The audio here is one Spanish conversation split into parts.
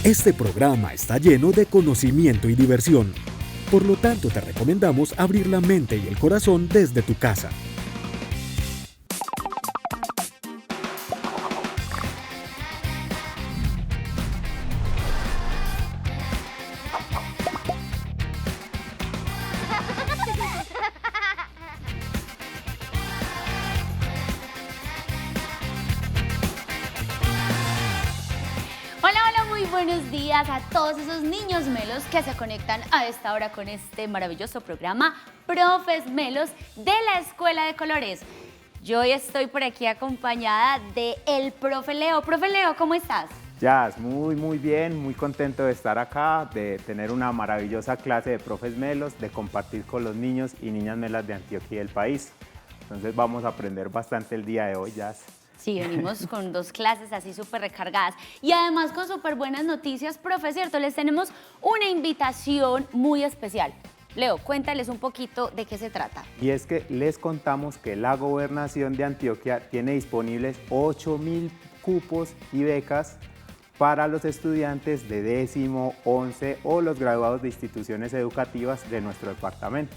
Este programa está lleno de conocimiento y diversión. Por lo tanto, te recomendamos abrir la mente y el corazón desde tu casa. Buenos días a todos esos niños melos que se conectan a esta hora con este maravilloso programa Profes Melos de la Escuela de Colores. Yo hoy estoy por aquí acompañada de el profe Leo. Profe Leo, ¿cómo estás? Jazz, muy bien, muy contento de estar acá, de tener una maravillosa clase de Profes Melos, de compartir con los niños y niñas melas de Antioquia y del país. Entonces vamos a aprender bastante el día de hoy, Jazz. Sí, venimos con dos clases así súper recargadas y además con súper buenas noticias, profe, ¿cierto? Les tenemos una invitación muy especial. Leo, cuéntales un poquito de qué se trata. Y es que les contamos que la Gobernación de Antioquia tiene disponibles 8.000 cupos y becas para los estudiantes de 10º, 11 o los graduados de instituciones educativas de nuestro departamento.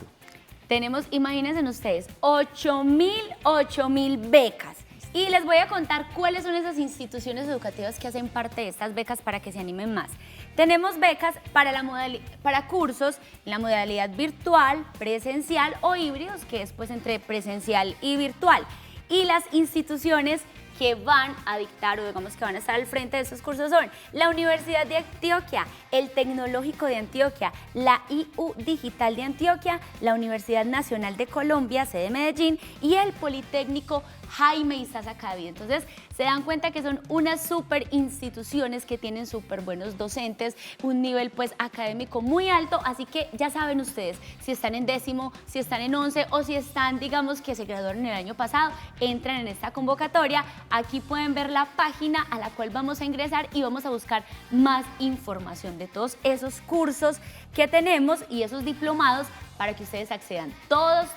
Tenemos, imagínense ustedes, 8.000 becas. Y les voy a contar cuáles son esas instituciones educativas que hacen parte de estas becas para que se animen más. Tenemos becas para cursos en la modalidad virtual, presencial o híbridos, que es pues entre presencial y virtual. Y las instituciones que van a dictar o digamos que van a estar al frente de estos cursos son la Universidad de Antioquia, el Tecnológico de Antioquia, la IU Digital de Antioquia, la Universidad Nacional de Colombia, sede Medellín, y el Politécnico Jaime Isaza Cadavid. Entonces se dan cuenta que son unas súper instituciones que tienen súper buenos docentes, un nivel pues académico muy alto, así que ya saben ustedes, si están en 10º, si están en 11 o si están, digamos, que se graduaron el año pasado, entran en esta convocatoria. Aquí pueden ver la página a la cual vamos a ingresar y vamos a buscar más información de todos esos cursos que tenemos y esos diplomados para que ustedes accedan. Todos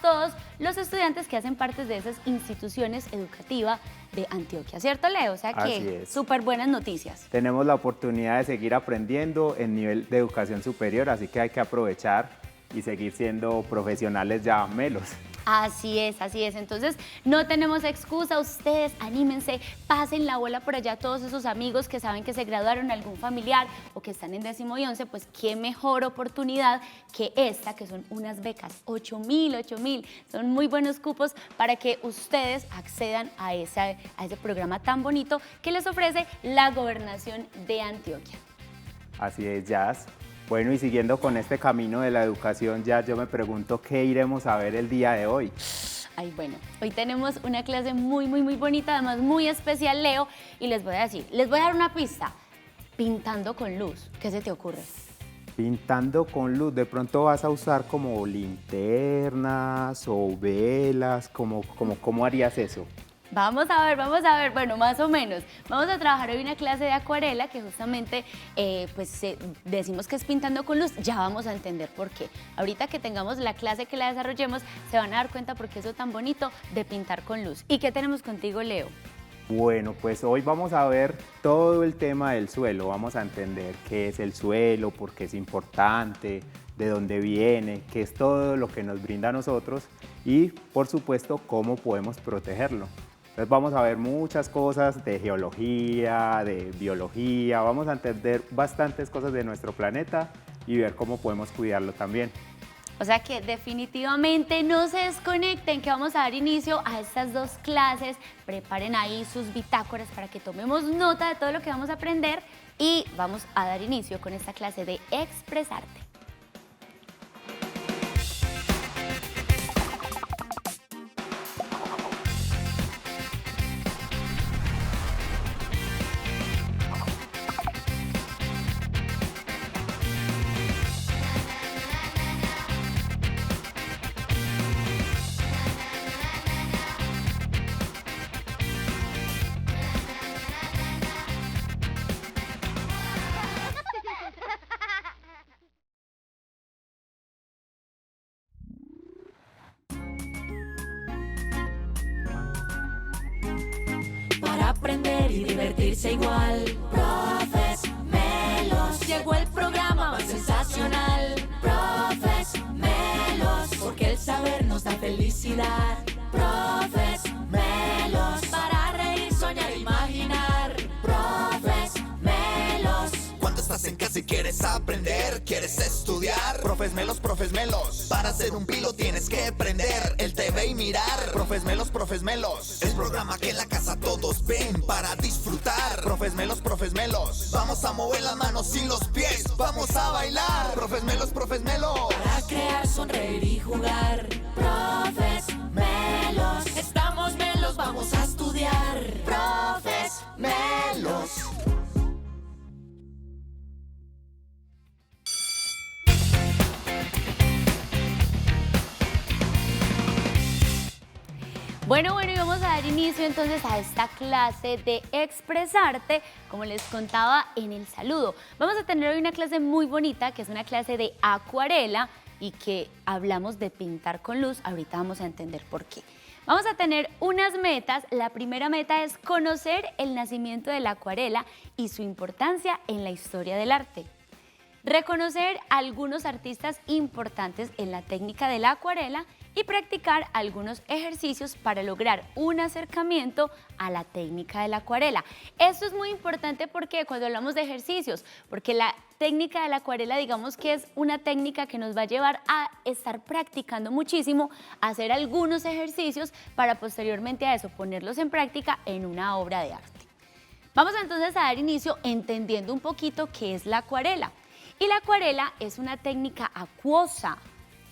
los estudiantes que hacen parte de esas instituciones educativas de Antioquia, ¿cierto, Leo? O sea que súper buenas noticias. Tenemos la oportunidad de seguir aprendiendo en nivel de educación superior, así que hay que aprovechar y seguir siendo profesionales ya melos. Así es, así es. Entonces, no tenemos excusa. Ustedes anímense, pasen la bola por allá a todos esos amigos que saben que se graduaron, algún familiar o que están en 10º y 11, pues qué mejor oportunidad que esta, que son unas becas, 8.000. Son muy buenos cupos para que ustedes accedan a ese programa tan bonito que les ofrece la Gobernación de Antioquia. Así es, Jazz. Bueno, y siguiendo con este camino de la educación, ya yo me pregunto qué iremos a ver el día de hoy. Ay, bueno, hoy tenemos una clase muy bonita, además muy especial, Leo, y les voy a dar una pista. Pintando con luz, ¿qué se te ocurre? Pintando con luz, de pronto vas a usar como linternas o velas, ¿cómo harías eso? Vamos a ver, bueno, más o menos. Vamos a trabajar hoy una clase de acuarela que justamente decimos que es pintando con luz, ya vamos a entender por qué. Ahorita que tengamos la clase, que la desarrollemos, se van a dar cuenta por qué es tan bonito de pintar con luz. ¿Y qué tenemos contigo, Leo? Bueno, pues hoy vamos a ver todo el tema del suelo, vamos a entender qué es el suelo, por qué es importante, de dónde viene, qué es todo lo que nos brinda a nosotros y, por supuesto, cómo podemos protegerlo. Entonces vamos a ver muchas cosas de geología, de biología, vamos a entender bastantes cosas de nuestro planeta y ver cómo podemos cuidarlo también. O sea que definitivamente no se desconecten, que vamos a dar inicio a estas dos clases. Preparen ahí sus bitácoras para que tomemos nota de todo lo que vamos a aprender y vamos a dar inicio con esta clase de expresarte. Para aprender y divertirse igual. Profes Melos. felicidad. Profes Melos, para reír, soñar, imaginar. Profes Melos. Cuando estás en casa y quieres aprender, quieres estudiar. Profes Melos, para ser un pilo tienes que prender el TV y mirar. Profes Melos, el programa que en la casa todos ven para disfrutar. Profes Melos, vamos a mover las manos y los pies, vamos a bailar. Profes Melos. Para crear, sonreír y jugar. Profes Melos, estamos melos, vamos a estudiar. Profes Melos. Bueno, y vamos a dar inicio entonces a esta clase de expresarte, como les contaba en el saludo. Vamos a tener hoy una clase muy bonita, que es una clase de acuarela y que hablamos de pintar con luz. Ahorita vamos a entender por qué. Vamos a tener unas metas. La primera meta es conocer el nacimiento de la acuarela y su importancia en la historia del arte. Reconocer a algunos artistas importantes en la técnica de la acuarela y practicar algunos ejercicios para lograr un acercamiento a la técnica de la acuarela. Esto es muy importante porque cuando hablamos de ejercicios, porque la técnica de la acuarela, digamos que es una técnica que nos va a llevar a estar practicando muchísimo, a hacer algunos ejercicios para posteriormente a eso ponerlos en práctica en una obra de arte. Vamos entonces a dar inicio entendiendo un poquito qué es la acuarela. Y la acuarela es una técnica acuosa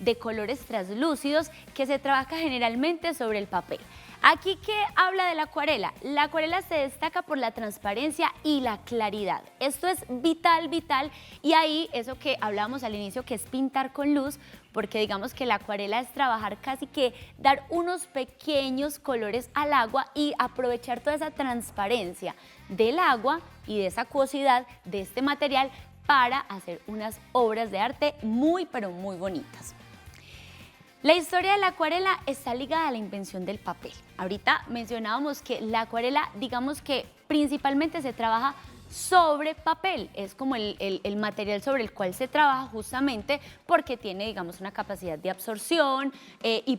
de colores translúcidos que se trabaja generalmente sobre el papel. Aquí, ¿qué habla de la acuarela? La acuarela se destaca por la transparencia y la claridad. Esto es vital, y ahí eso que hablábamos al inicio, que es pintar con luz, porque digamos que la acuarela es trabajar casi que dar unos pequeños colores al agua y aprovechar toda esa transparencia del agua y de esa acuosidad de este material para hacer unas obras de arte muy, pero muy bonitas. La historia de la acuarela está ligada a la invención del papel. Ahorita mencionábamos que la acuarela, digamos que principalmente se trabaja sobre papel, es como el material sobre el cual se trabaja justamente porque tiene, digamos, una capacidad de absorción y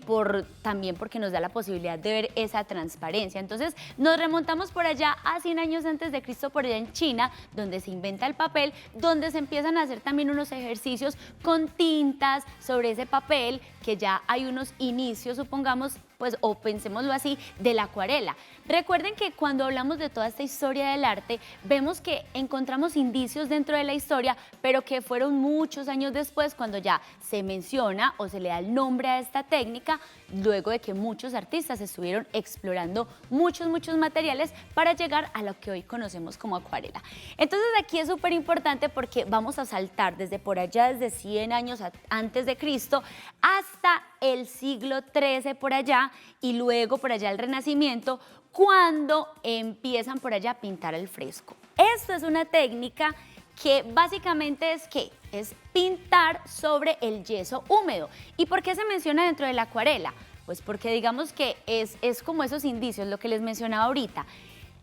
también porque nos da la posibilidad de ver esa transparencia. Entonces nos remontamos por allá a 100 años antes de Cristo, por allá en China, donde se inventa el papel, donde se empiezan a hacer también unos ejercicios con tintas sobre ese papel, que ya hay unos inicios, supongamos, pues, o pensémoslo así, de la acuarela. Recuerden que cuando hablamos de toda esta historia del arte, vemos que encontramos indicios dentro de la historia, pero que fueron muchos años después cuando ya se menciona o se le da el nombre a esta técnica, luego de que muchos artistas estuvieron explorando muchos materiales para llegar a lo que hoy conocemos como acuarela. Entonces aquí es súper importante porque vamos a saltar desde por allá, desde 100 años antes de Cristo, hasta el siglo XIII por allá, y luego por allá el Renacimiento, cuando empiezan por allá a pintar al fresco. Esto es una técnica que básicamente es ¿qué? Es pintar sobre el yeso húmedo. ¿Y por qué se menciona dentro de la acuarela? Pues porque digamos que es como esos indicios, lo que les mencionaba ahorita.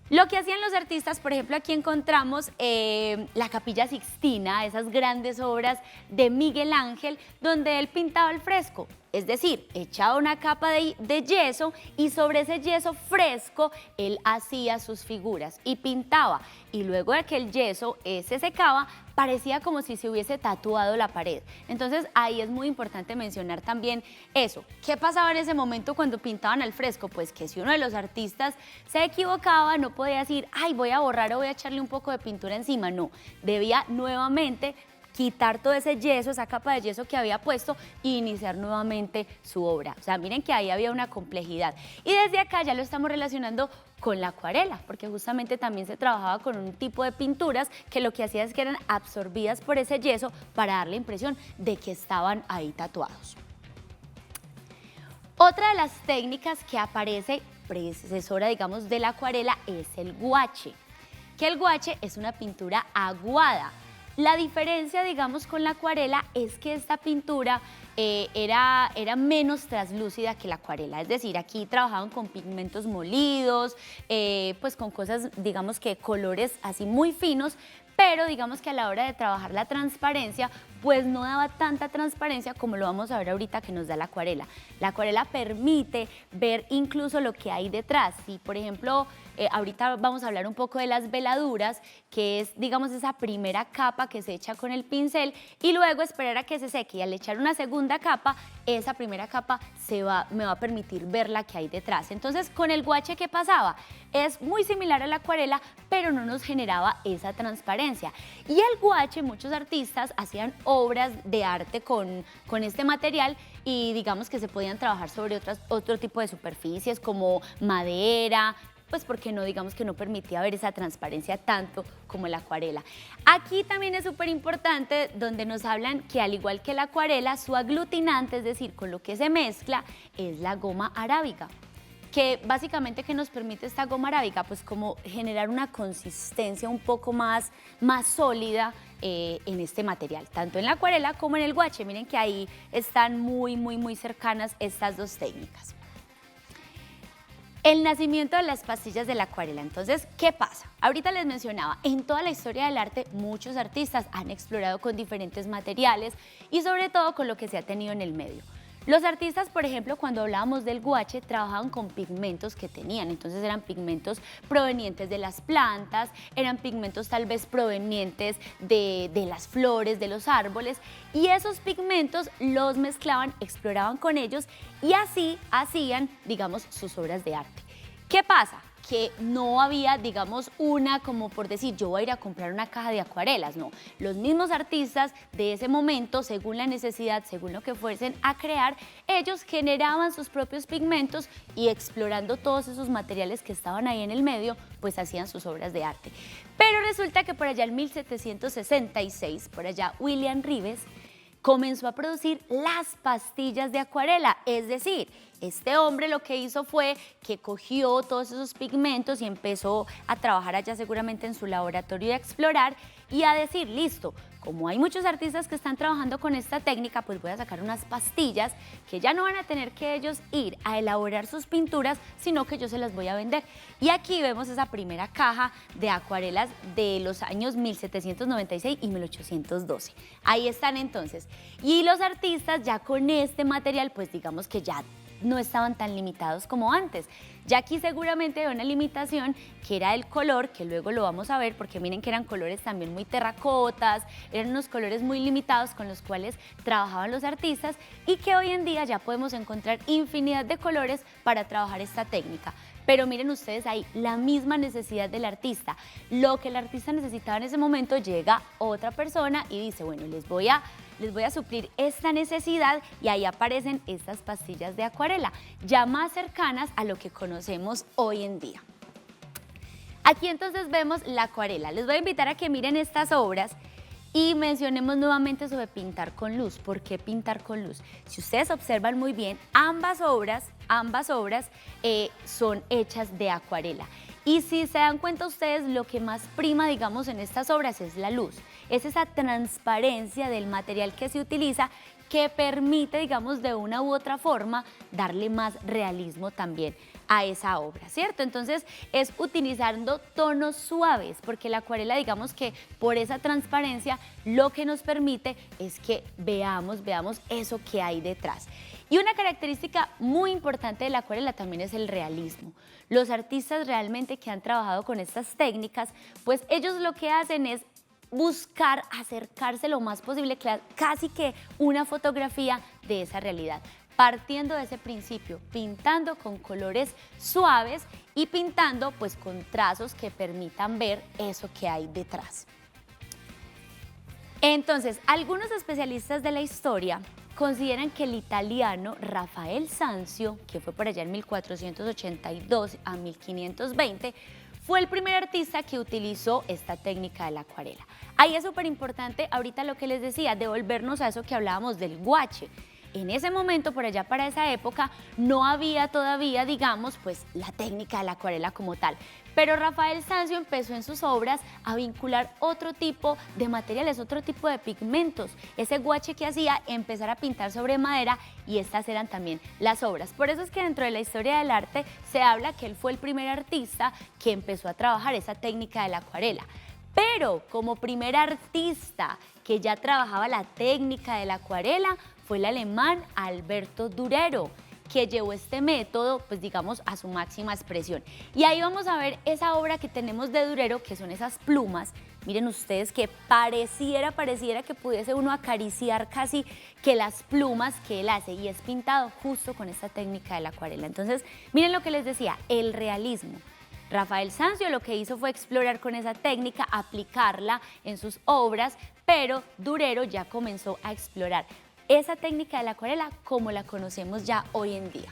Lo que hacían los artistas, por ejemplo, aquí encontramos la Capilla Sixtina, esas grandes obras de Miguel Ángel, donde él pintaba al fresco. Es decir, echaba una capa de yeso y sobre ese yeso fresco él hacía sus figuras y pintaba. Y luego de que el yeso se secaba, parecía como si se hubiese tatuado la pared. Entonces ahí es muy importante mencionar también eso. ¿Qué pasaba en ese momento cuando pintaban al fresco? Pues que si uno de los artistas se equivocaba, no podía decir, ay, voy a borrar o voy a echarle un poco de pintura encima. No, debía nuevamente quitar todo ese yeso, esa capa de yeso que había puesto e iniciar nuevamente su obra. O sea, miren que ahí había una complejidad. Y desde acá ya lo estamos relacionando con la acuarela, porque justamente también se trabajaba con un tipo de pinturas que lo que hacía es que eran absorbidas por ese yeso para dar la impresión de que estaban ahí tatuados. Otra de las técnicas que aparece predecesora, digamos, de la acuarela es el guache, que el guache es una pintura aguada. La diferencia, digamos, con la acuarela es que esta pintura era menos translúcida que la acuarela. Es decir, aquí trabajaban con pigmentos molidos, pues con cosas, digamos que colores así muy finos, pero digamos que a la hora de trabajar la transparencia, pues no daba tanta transparencia como lo vamos a ver ahorita que nos da la acuarela. La acuarela permite ver incluso lo que hay detrás. Si, por ejemplo, ahorita vamos a hablar un poco de las veladuras, que es, digamos, esa primera capa que se echa con el pincel y luego esperar a que se seque. Y al echar una segunda capa, esa primera capa me va a permitir ver la que hay detrás. Entonces, con el guache, ¿qué pasaba? Es muy similar a la acuarela, pero no nos generaba esa transparencia. Y el guache, muchos artistas hacían obras de arte con este material y digamos que se podían trabajar sobre otro tipo de superficies como madera, pues porque no, digamos que no permitía ver esa transparencia tanto como la acuarela. Aquí también es súper importante donde nos hablan que al igual que la acuarela, su aglutinante, es decir, con lo que se mezcla, es la goma arábiga. Que básicamente, ¿qué nos permite esta goma arábiga? Pues como generar una consistencia un poco más sólida en este material, tanto en la acuarela como en el guache. Miren que ahí están muy cercanas estas dos técnicas. El nacimiento de las pastillas de la acuarela. Entonces, ¿qué pasa? Ahorita les mencionaba, en toda la historia del arte, muchos artistas han explorado con diferentes materiales y sobre todo con lo que se ha tenido en el medio. Los artistas, por ejemplo, cuando hablábamos del guache, trabajaban con pigmentos que tenían, entonces eran pigmentos provenientes de las plantas, eran pigmentos tal vez provenientes de las flores, de los árboles, y esos pigmentos los mezclaban, exploraban con ellos y así hacían, digamos, sus obras de arte. ¿Qué pasa? Que no había, digamos, como por decir, yo voy a ir a comprar una caja de acuarelas, no. Los mismos artistas de ese momento, según la necesidad, según lo que fuesen a crear, ellos generaban sus propios pigmentos y explorando todos esos materiales que estaban ahí en el medio, pues hacían sus obras de arte. Pero resulta que por allá en 1766, por allá William Ribes comenzó a producir las pastillas de acuarela, es decir, este hombre lo que hizo fue que cogió todos esos pigmentos y empezó a trabajar allá seguramente en su laboratorio y a explorar y a decir, listo, como hay muchos artistas que están trabajando con esta técnica, pues voy a sacar unas pastillas que ya no van a tener que ellos ir a elaborar sus pinturas, sino que yo se las voy a vender. Y aquí vemos esa primera caja de acuarelas de los años 1796 y 1812. Ahí están entonces. Y los artistas ya con este material, pues digamos que ya no estaban tan limitados como antes. Ya aquí seguramente hay una limitación que era el color, que luego lo vamos a ver porque miren que eran colores también muy terracotas, eran unos colores muy limitados con los cuales trabajaban los artistas y que hoy en día ya podemos encontrar infinidad de colores para trabajar esta técnica. Pero miren ustedes ahí, la misma necesidad del artista. Lo que el artista necesitaba en ese momento, llega otra persona y dice, bueno, les voy a suplir esta necesidad y ahí aparecen estas pastillas de acuarela, ya más cercanas a lo que conocemos hoy en día. Aquí entonces vemos la acuarela. Les voy a invitar a que miren estas obras y mencionemos nuevamente sobre pintar con luz. ¿Por qué pintar con luz? Si ustedes observan muy bien, ambas obras son hechas de acuarela. Y si se dan cuenta ustedes, lo que más prima, digamos, en estas obras es la luz. Es esa transparencia del material que se utiliza que permite, digamos, de una u otra forma, darle más realismo también a esa obra, ¿cierto? Entonces, es utilizando tonos suaves, porque la acuarela, digamos que por esa transparencia, lo que nos permite es que veamos eso que hay detrás. Y una característica muy importante de la acuarela también es el realismo. Los artistas realmente que han trabajado con estas técnicas, pues ellos lo que hacen es buscar acercarse lo más posible, casi que una fotografía de esa realidad, partiendo de ese principio, pintando con colores suaves y pintando pues con trazos que permitan ver eso que hay detrás. Entonces, algunos especialistas de la historia consideran que el italiano Rafael Sanzio, que fue por allá en 1482 a 1520, fue el primer artista que utilizó esta técnica de la acuarela. Ahí es súper importante, ahorita lo que les decía, devolvernos a eso que hablábamos del guache. En ese momento, por allá para esa época, no había todavía, digamos, pues la técnica de la acuarela como tal. Pero Rafael Sanzio empezó en sus obras a vincular otro tipo de materiales, otro tipo de pigmentos. Ese guache que hacía, empezar a pintar sobre madera y estas eran también las obras. Por eso es que dentro de la historia del arte se habla que él fue el primer artista que empezó a trabajar esa técnica de la acuarela. Pero como primer artista que ya trabajaba la técnica de la acuarela fue el alemán Alberto Durero, que llevó este método, pues digamos, a su máxima expresión. Y ahí vamos a ver esa obra que tenemos de Durero, que son esas plumas. Miren ustedes que pareciera que pudiese uno acariciar casi que las plumas que él hace, y es pintado justo con esta técnica de la acuarela. Entonces, miren lo que les decía, el realismo. Rafael Sanzio lo que hizo fue explorar con esa técnica, aplicarla en sus obras, pero Durero ya comenzó a explorar esa técnica de la acuarela como la conocemos ya hoy en día.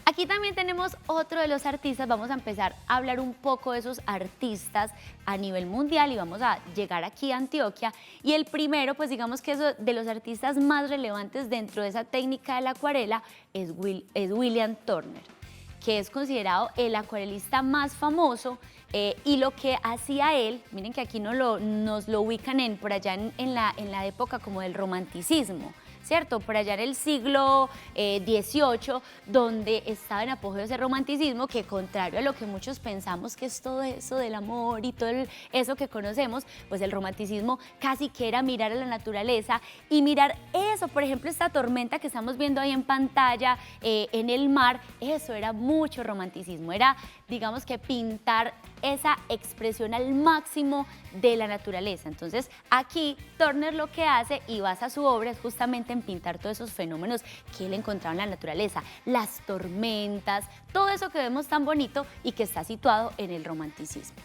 Aquí también tenemos otro de los artistas, vamos a empezar a hablar un poco de esos artistas a nivel mundial y vamos a llegar aquí a Antioquia. Y el primero, pues digamos que es de los artistas más relevantes dentro de esa técnica de la acuarela es William Turner, que es considerado el acuarelista más famoso, y lo que hacía él, miren que aquí nos lo ubican por allá en la época como del romanticismo, ¿cierto? Por allá en el siglo XVIII, donde estaba en apogeo ese romanticismo, que contrario a lo que muchos pensamos que es todo eso del amor y todo eso que conocemos, pues el romanticismo casi que era mirar a la naturaleza y mirar eso, por ejemplo, esta tormenta que estamos viendo ahí en pantalla, en el mar, eso era mucho romanticismo, era, digamos que pintar esa expresión al máximo de la naturaleza. Entonces aquí Turner lo que hace y basa su obra es justamente en pintar todos esos fenómenos que él encontraba en la naturaleza, las tormentas, todo eso que vemos tan bonito y que está situado en el romanticismo.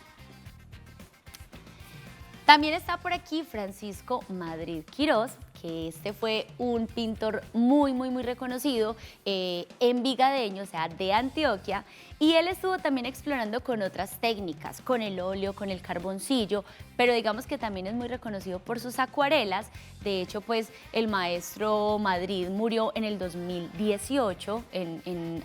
También está por aquí Francisco Madrid Quirós, que este fue un pintor muy reconocido envigadeño, o sea, de Antioquia, y él estuvo también explorando con otras técnicas, con el óleo, con el carboncillo, pero digamos que también es muy reconocido por sus acuarelas. De hecho, pues el maestro Madrid murió en el 2018,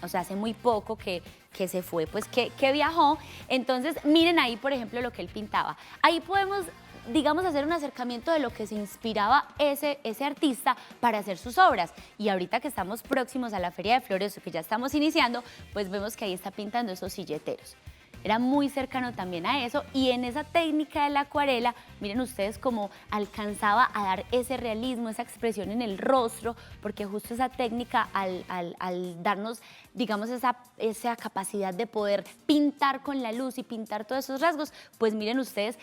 o sea, hace muy poco que se fue, pues que viajó. Entonces, miren ahí, por ejemplo, lo que él pintaba. Ahí podemos, digamos, hacer un acercamiento de lo que se inspiraba ese artista para hacer sus obras. Y ahorita que estamos próximos a la Feria de Flores, que ya estamos iniciando, pues vemos que ahí está pintando esos silleteros. Era muy cercano también a eso, y en esa técnica de la acuarela, miren ustedes cómo alcanzaba a dar ese realismo, esa expresión en el rostro, porque justo esa técnica al darnos, digamos, esa capacidad de poder pintar con la luz y pintar todos esos rasgos, pues miren ustedes,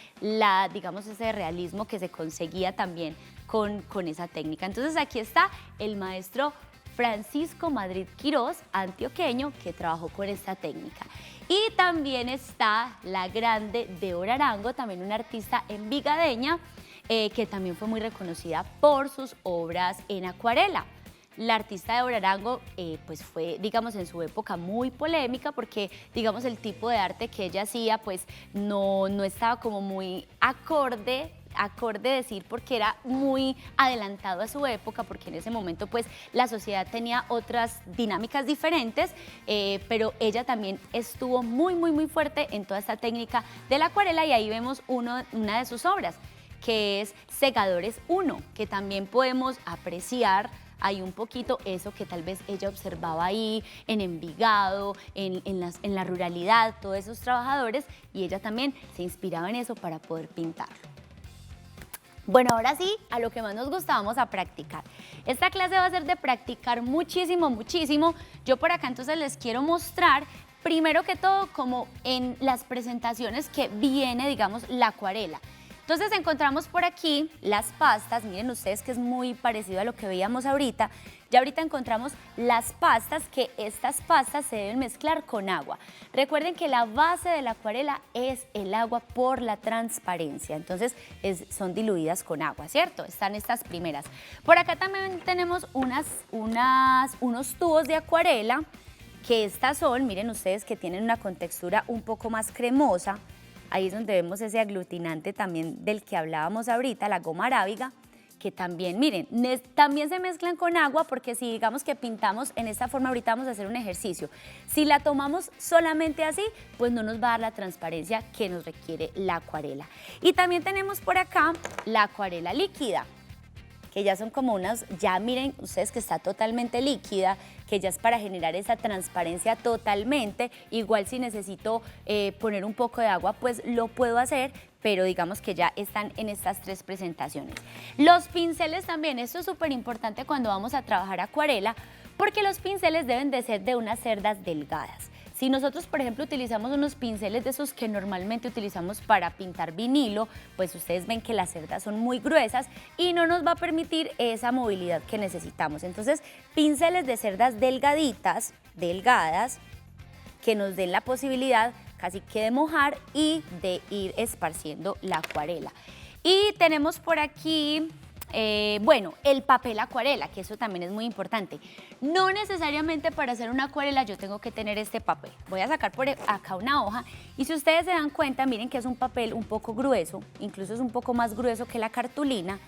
digamos, ese realismo que se conseguía también con esa técnica. Entonces aquí está el maestro Francisco Madrid Quirós, antioqueño, que trabajó con esta técnica. Y también está la grande Débora Arango, también una artista envigadeña, que también fue muy reconocida por sus obras en acuarela. La artista Débora Arango pues fue, digamos, en su época muy polémica, porque, digamos, el tipo de arte que ella hacía pues no estaba como muy acorde decir, porque era muy adelantado a su época, porque en ese momento pues la sociedad tenía otras dinámicas diferentes, pero ella también estuvo muy fuerte en toda esta técnica de la acuarela, y ahí vemos una de sus obras, que es Segadores 1, que también podemos apreciar hay un poquito eso que tal vez ella observaba ahí en Envigado, en la ruralidad, todos esos trabajadores, y ella también se inspiraba en eso para poder pintarlo. Bueno, ahora sí, a lo que más nos gusta, vamos a practicar. Esta clase va a ser de practicar muchísimo. Yo por acá entonces les quiero mostrar, primero que todo, como en las presentaciones que viene, digamos, la acuarela. Entonces encontramos por aquí las pastas, miren ustedes que es muy parecido a lo que veíamos ahorita. Ya ahorita encontramos las pastas, que estas pastas se deben mezclar con agua. Recuerden que la base de la acuarela es el agua por la transparencia, entonces son diluidas con agua, ¿cierto? Están estas primeras. Por acá también tenemos unos tubos de acuarela, que estas son, miren ustedes, que tienen una contextura un poco más cremosa. Ahí es donde vemos ese aglutinante también del que hablábamos ahorita, la goma arábiga, que también, miren, también se mezclan con agua, porque si digamos que pintamos en esta forma, ahorita vamos a hacer un ejercicio. Si la tomamos solamente así, pues no nos va a dar la transparencia que nos requiere la acuarela. Y también tenemos por acá la acuarela líquida, que ya son como unas, ya miren ustedes que está totalmente líquida, que ya es para generar esa transparencia totalmente. Igual si necesito poner un poco de agua, pues lo puedo hacer, pero digamos que ya están en estas 3 presentaciones. Los pinceles también, esto es súper importante cuando vamos a trabajar acuarela, porque los pinceles deben de ser de unas cerdas delgadas. Si nosotros, por ejemplo, utilizamos unos pinceles de esos que normalmente utilizamos para pintar vinilo, pues ustedes ven que las cerdas son muy gruesas y no nos va a permitir esa movilidad que necesitamos. Entonces, pinceles de cerdas delgaditas, delgadas, que nos den la posibilidad casi que de mojar y de ir esparciendo la acuarela. Y tenemos por aquí... bueno, el papel acuarela, que eso también es muy importante. No necesariamente para hacer una acuarela yo tengo que tener este papel. Voy a sacar por acá una hoja y si ustedes se dan cuenta, miren que es un papel un poco grueso, incluso es un poco más grueso que la cartulina,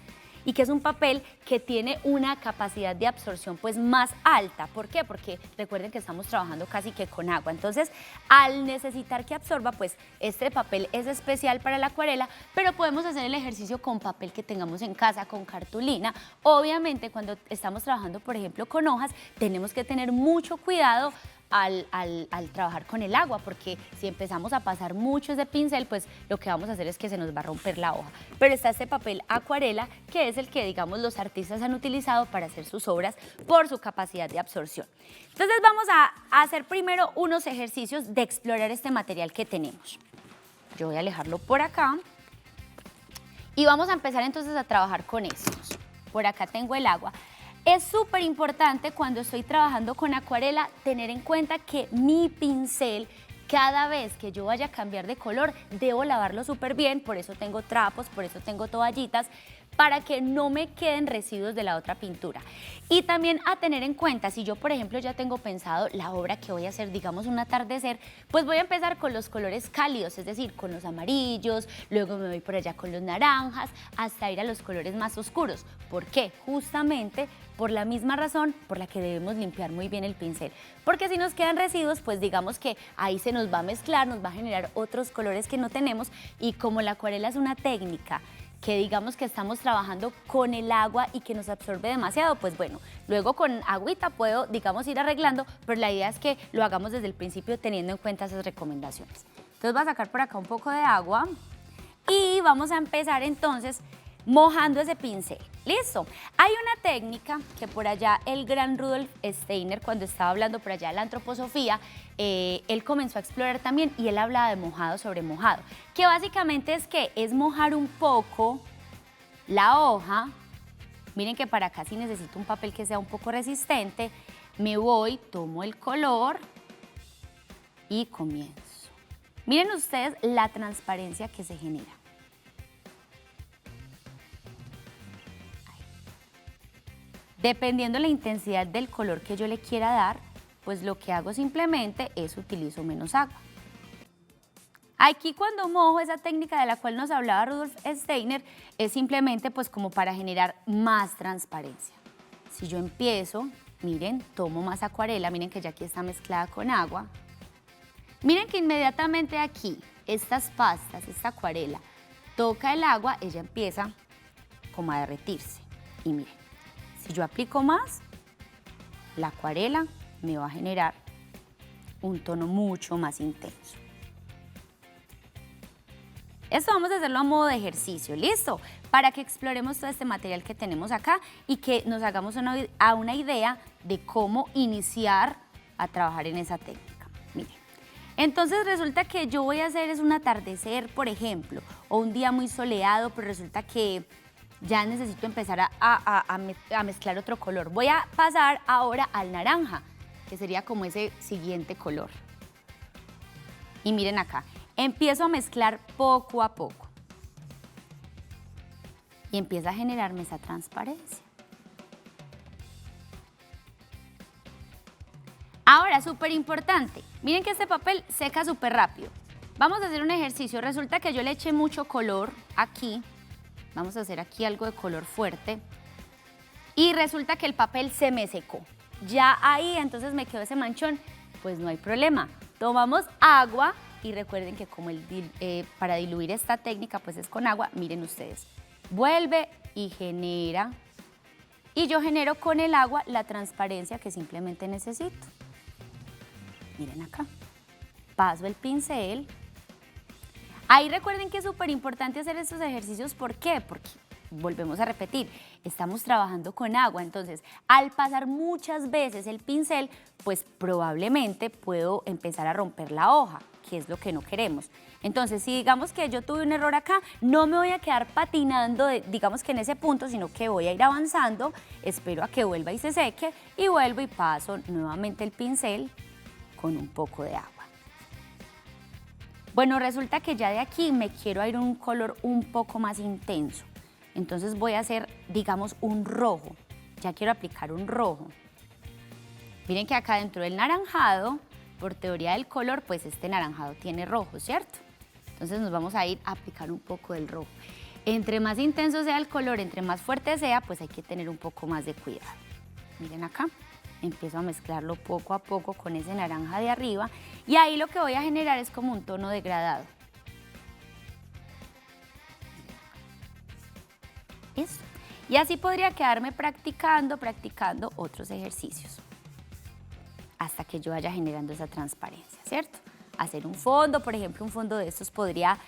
y que es un papel que tiene una capacidad de absorción pues más alta. ¿Por qué? Porque recuerden que estamos trabajando casi que con agua. Entonces, al necesitar que absorba, pues este papel es especial para la acuarela, pero podemos hacer el ejercicio con papel que tengamos en casa, con cartulina. Obviamente, cuando estamos trabajando, por ejemplo, con hojas, tenemos que tener mucho cuidado al trabajar con el agua, porque si empezamos a pasar mucho ese pincel, pues lo que vamos a hacer es que se nos va a romper la hoja. Pero está este papel acuarela, que es el que, digamos, los artistas han utilizado para hacer sus obras por su capacidad de absorción. Entonces vamos a hacer primero unos ejercicios de explorar este material que tenemos. Yo voy a alejarlo por acá y vamos a empezar entonces a trabajar con estos. Por acá tengo el agua. Es súper importante cuando estoy trabajando con acuarela tener en cuenta que mi pincel, cada vez que yo vaya a cambiar de color, debo lavarlo súper bien, por eso tengo trapos, por eso tengo toallitas, para que no me queden residuos de la otra pintura. Y también a tener en cuenta, si yo por ejemplo ya tengo pensado la obra que voy a hacer, digamos un atardecer, pues voy a empezar con los colores cálidos, es decir, con los amarillos, luego me voy por allá con los naranjas, hasta ir a los colores más oscuros. ¿Por qué? Justamente por la misma razón por la que debemos limpiar muy bien el pincel. Porque si nos quedan residuos, pues digamos que ahí se nos va a mezclar, nos va a generar otros colores que no tenemos, y como la acuarela es una técnica que digamos que estamos trabajando con el agua y que nos absorbe demasiado, pues bueno, luego con agüita puedo, digamos, ir arreglando, pero la idea es que lo hagamos desde el principio teniendo en cuenta esas recomendaciones. Entonces voy a sacar por acá un poco de agua y vamos a empezar entonces mojando ese pincel. ¿Listo? Hay una técnica que por allá el gran Rudolf Steiner, cuando estaba hablando por allá de la antroposofía, él comenzó a explorar también y él hablaba de mojado sobre mojado, que básicamente es mojar un poco la hoja. Miren que para acá sí necesito un papel que sea un poco resistente. Me voy, tomo el color y comienzo. Miren ustedes la transparencia que se genera. Dependiendo de la intensidad del color que yo le quiera dar, pues lo que hago simplemente es utilizo menos agua. Aquí cuando mojo, esa técnica de la cual nos hablaba Rudolf Steiner, es simplemente pues como para generar más transparencia. Si yo empiezo, miren, tomo más acuarela, miren que ya aquí está mezclada con agua. Miren que inmediatamente aquí, estas pastas, esta acuarela, toca el agua, ella empieza como a derretirse. Y miren, si yo aplico más, la acuarela me va a generar un tono mucho más intenso. Esto vamos a hacerlo a modo de ejercicio, ¿listo? Para que exploremos todo este material que tenemos acá y que nos hagamos una idea de cómo iniciar a trabajar en esa técnica. Miren, entonces resulta que yo voy a hacer es un atardecer, por ejemplo, o un día muy soleado, pero resulta que ya necesito empezar a mezclar otro color. Voy a pasar ahora al naranja, que sería como ese siguiente color. Y miren acá, empiezo a mezclar poco a poco. Y empieza a generarme esa transparencia. Ahora, súper importante, miren que este papel seca súper rápido. Vamos a hacer un ejercicio. Resulta que yo le eché mucho color aquí. Vamos a hacer aquí algo de color fuerte. Y resulta que el papel se me secó. Ya ahí entonces me quedó ese manchón. Pues no hay problema. Tomamos agua y recuerden que como para diluir esta técnica pues es con agua. Miren ustedes. Vuelve y genera y yo genero con el agua la transparencia que simplemente necesito. Miren acá, paso el pincel. Ahí recuerden que es súper importante hacer estos ejercicios. ¿Por qué? Porque, volvemos a repetir, estamos trabajando con agua, entonces al pasar muchas veces el pincel, pues probablemente puedo empezar a romper la hoja, que es lo que no queremos. Entonces, si digamos que yo tuve un error acá, no me voy a quedar patinando, digamos que en ese punto, sino que voy a ir avanzando, espero a que vuelva y se seque, y vuelvo y paso nuevamente el pincel con un poco de agua. Bueno, resulta que ya de aquí me quiero ir a un color un poco más intenso. Entonces voy a hacer, digamos, un rojo. Ya quiero aplicar un rojo. Miren que acá dentro del naranjado, por teoría del color, pues este naranjado tiene rojo, ¿cierto? Entonces nos vamos a ir a aplicar un poco del rojo. Entre más intenso sea el color, entre más fuerte sea, pues hay que tener un poco más de cuidado. Miren acá. Empiezo a mezclarlo poco a poco con ese naranja de arriba y ahí lo que voy a generar es como un tono degradado. Eso. Y así podría quedarme practicando otros ejercicios hasta que yo vaya generando esa transparencia, ¿cierto? Hacer un fondo, por ejemplo, un fondo de estos podría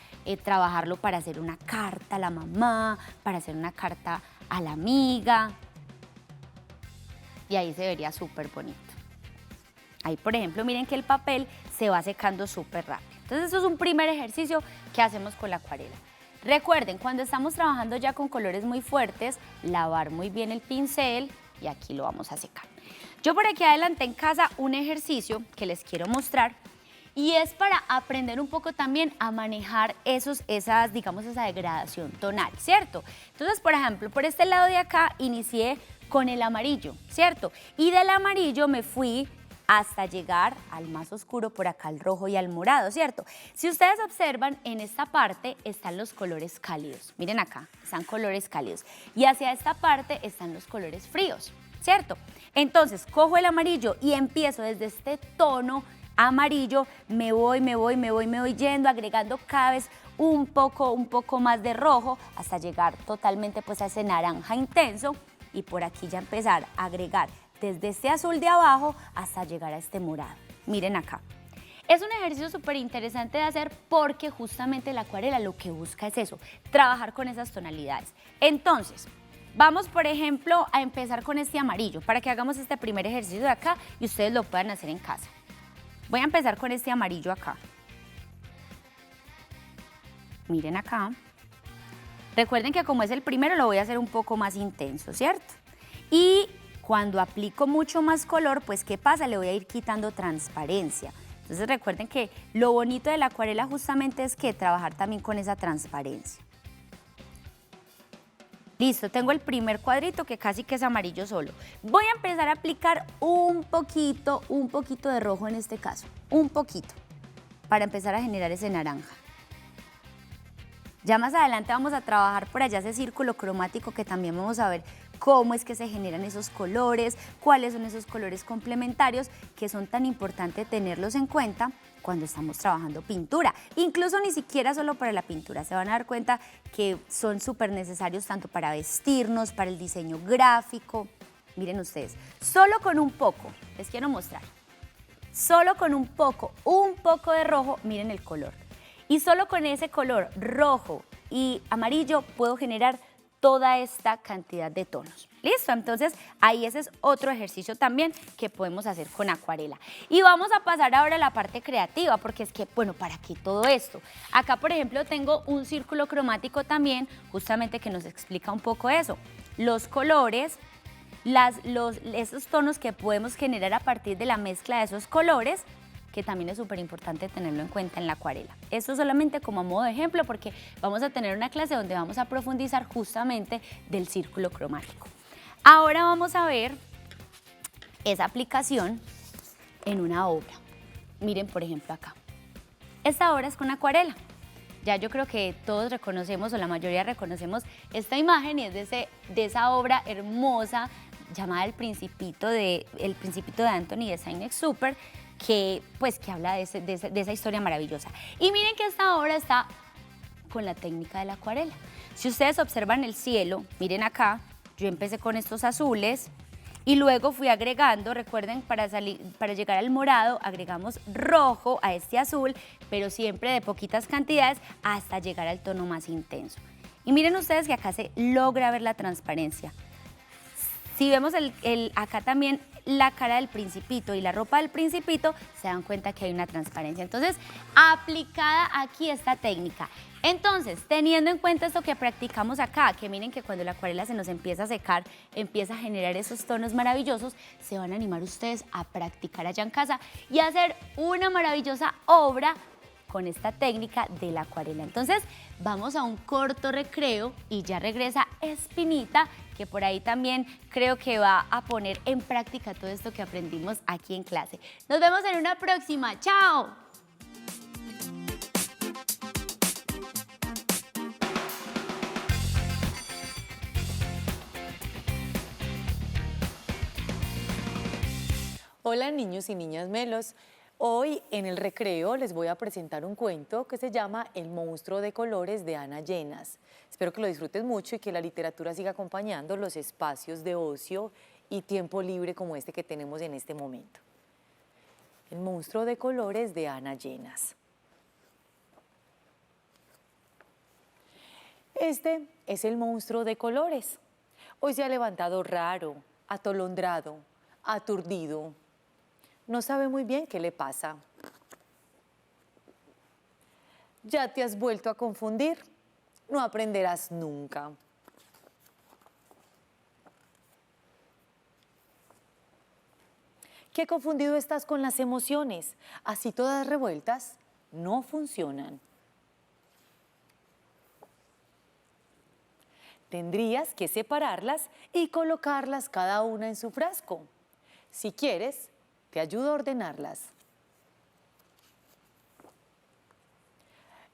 trabajarlo para hacer una carta a la mamá, para hacer una carta a la amiga. Y ahí se vería súper bonito. Ahí, por ejemplo, miren que el papel se va secando súper rápido. Entonces, esto es un primer ejercicio que hacemos con la acuarela. Recuerden, cuando estamos trabajando ya con colores muy fuertes, lavar muy bien el pincel y aquí lo vamos a secar. Yo por aquí adelanté en casa un ejercicio que les quiero mostrar y es para aprender un poco también a manejar esa degradación tonal, ¿cierto? Entonces, por ejemplo, por este lado de acá inicié con el amarillo, ¿cierto? Y del amarillo me fui hasta llegar al más oscuro, por acá al rojo y al morado, ¿cierto? Si ustedes observan, en esta parte están los colores cálidos. Miren acá, están colores cálidos. Y hacia esta parte están los colores fríos, ¿cierto? Entonces, cojo el amarillo y empiezo desde este tono amarillo, me voy yendo, agregando cada vez un poco más de rojo hasta llegar totalmente pues a ese naranja intenso. Y por aquí ya empezar a agregar desde este azul de abajo hasta llegar a este morado. Miren acá. Es un ejercicio súper interesante de hacer porque justamente la acuarela lo que busca es eso, trabajar con esas tonalidades. Entonces, vamos por ejemplo a empezar con este amarillo para que hagamos este primer ejercicio de acá y ustedes lo puedan hacer en casa. Voy a empezar con este amarillo acá. Miren acá. Recuerden que como es el primero lo voy a hacer un poco más intenso, ¿cierto? Y cuando aplico mucho más color, pues ¿qué pasa? Le voy a ir quitando transparencia. Entonces recuerden que lo bonito de la acuarela justamente es que trabajar también con esa transparencia. Listo, tengo el primer cuadrito que casi que es amarillo solo. Voy a empezar a aplicar un poquito de rojo en este caso, un poquito, para empezar a generar ese naranja. Ya más adelante vamos a trabajar por allá ese círculo cromático que también vamos a ver cómo es que se generan esos colores, cuáles son esos colores complementarios que son tan importantes tenerlos en cuenta cuando estamos trabajando pintura. Incluso ni siquiera solo para la pintura, se van a dar cuenta que son súper necesarios tanto para vestirnos, para el diseño gráfico. Miren ustedes, solo con un poco, les quiero mostrar, solo con un poco de rojo, miren el color. Y solo con ese color rojo y amarillo puedo generar toda esta cantidad de tonos. ¿Listo? Entonces, ahí ese es otro ejercicio también que podemos hacer con acuarela. Y vamos a pasar ahora a la parte creativa, porque es que, bueno, ¿para qué todo esto? Acá, por ejemplo, tengo un círculo cromático también, justamente que nos explica un poco eso. Los colores, esos tonos que podemos generar a partir de la mezcla de esos colores, que también es súper importante tenerlo en cuenta en la acuarela. Esto solamente como modo de ejemplo porque vamos a tener una clase donde vamos a profundizar justamente del círculo cromático. Ahora vamos a ver esa aplicación en una obra. Miren, por ejemplo, acá. Esta obra es con acuarela. Ya yo creo que todos reconocemos, o la mayoría reconocemos esta imagen, y es de esa obra hermosa llamada El Principito de Anthony de Saint-Exupéry, que habla de esa historia maravillosa. Y miren que esta obra está con la técnica de la acuarela. Si ustedes observan el cielo, miren acá, Yo empecé con estos azules y luego fui agregando, recuerden, para llegar al morado, agregamos rojo a este azul, pero siempre de poquitas cantidades hasta llegar al tono más intenso. Y miren ustedes que acá se logra ver la transparencia. Si vemos acá también la cara del Principito y la ropa del Principito, se dan cuenta que hay una transparencia. Entonces, aplicada aquí esta técnica. Entonces, teniendo en cuenta esto que practicamos acá, que miren que cuando la acuarela se nos empieza a secar, empieza a generar esos tonos maravillosos, se van a animar ustedes a practicar allá en casa y a hacer una maravillosa obra con esta técnica de la acuarela. Entonces, vamos a un corto recreo y ya regresa Espinita, que por ahí también creo que va a poner en práctica todo esto que aprendimos aquí en clase. Nos vemos en una próxima. ¡Chao! Hola niños y niñas melos. Hoy en el recreo les voy a presentar un cuento que se llama El monstruo de colores de Ana Llenas. Espero que lo disfruten mucho y que la literatura siga acompañando los espacios de ocio y tiempo libre como este que tenemos en este momento. El monstruo de colores de Ana Llenas. Este es el monstruo de colores. Hoy se ha levantado raro, atolondrado, aturdido. No sabe muy bien qué le pasa. Ya te has vuelto a confundir. No aprenderás nunca. Qué confundido estás con las emociones. Así todas revueltas no funcionan. Tendrías que separarlas y colocarlas cada una en su frasco. Si quieres, te ayudo a ordenarlas.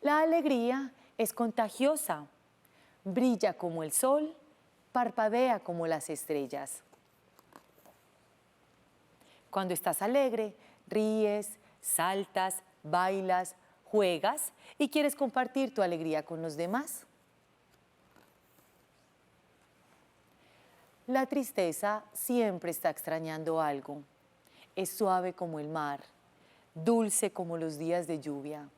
La alegría es contagiosa, brilla como el sol, parpadea como las estrellas. Cuando estás alegre, ríes, saltas, bailas, juegas y quieres compartir tu alegría con los demás. La tristeza siempre está extrañando algo. Es suave como el mar, dulce como los días de lluvia.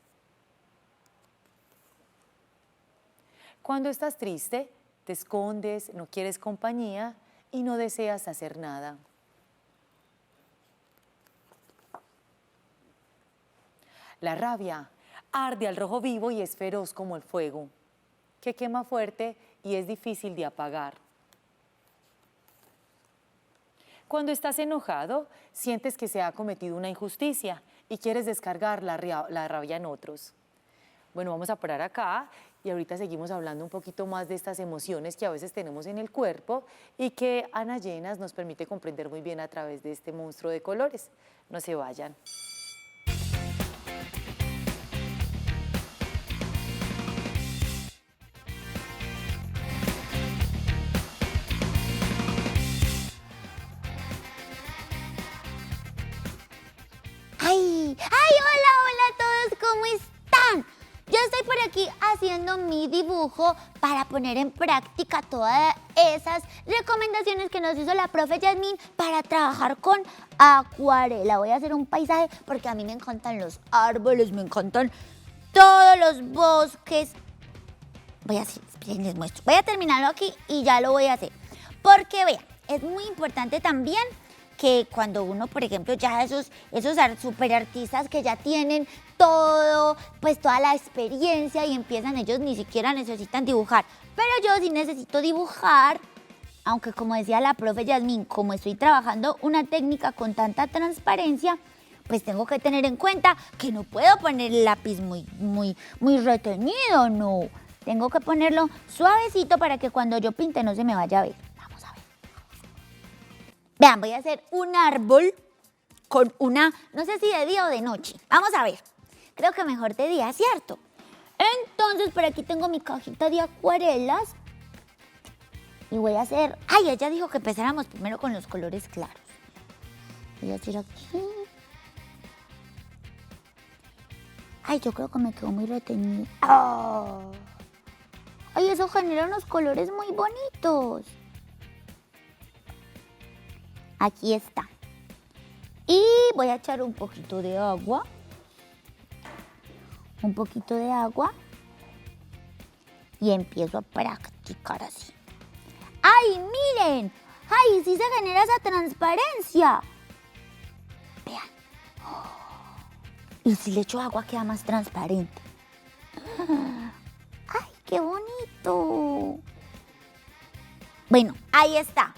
Cuando estás triste, te escondes, no quieres compañía y no deseas hacer nada. La rabia arde al rojo vivo y es feroz como el fuego, que quema fuerte y es difícil de apagar. Cuando estás enojado, sientes que se ha cometido una injusticia y quieres descargar la rabia en otros. Bueno, vamos a parar acá y ahorita seguimos hablando un poquito más de estas emociones que a veces tenemos en el cuerpo y que Ana Llenas nos permite comprender muy bien a través de este monstruo de colores. No se vayan. ¡Ay! Hola a todos, ¿cómo están? Yo estoy por aquí haciendo mi dibujo para poner en práctica todas esas recomendaciones que nos hizo la profe Yasmín para trabajar con acuarela. Voy a hacer un paisaje porque a mí me encantan los árboles, me encantan todos los bosques. Les muestro. Voy a terminarlo aquí y ya lo voy a hacer. Porque vean, es muy importante también que cuando uno, por ejemplo, ya esos super artistas que ya tienen todo, pues toda la experiencia y empiezan, ellos ni siquiera necesitan dibujar. Pero yo sí necesito dibujar, aunque como decía la profe Yasmín, como estoy trabajando una técnica con tanta transparencia, pues tengo que tener en cuenta que no puedo poner el lápiz muy retenido, no. Tengo que ponerlo suavecito para que cuando yo pinte no se me vaya a ver. Vean, voy a hacer un árbol con una, no sé si de día o de noche. Vamos a ver. Creo que mejor de día, ¿cierto? Entonces, por aquí tengo mi cajita de acuarelas. Y voy a hacer... Ay, ella dijo que empezáramos primero con los colores claros. Voy a hacer aquí. Ay, yo creo que me quedó muy retenido. ¡Oh! Ay, eso genera unos colores muy bonitos. Aquí está. Y voy a echar un poquito de agua. Un poquito de agua. Y empiezo a practicar así. ¡Ay, miren! ¡Ay, sí se genera esa transparencia! Vean. Y si le echo agua queda más transparente. ¡Ay, qué bonito! Bueno, ahí está.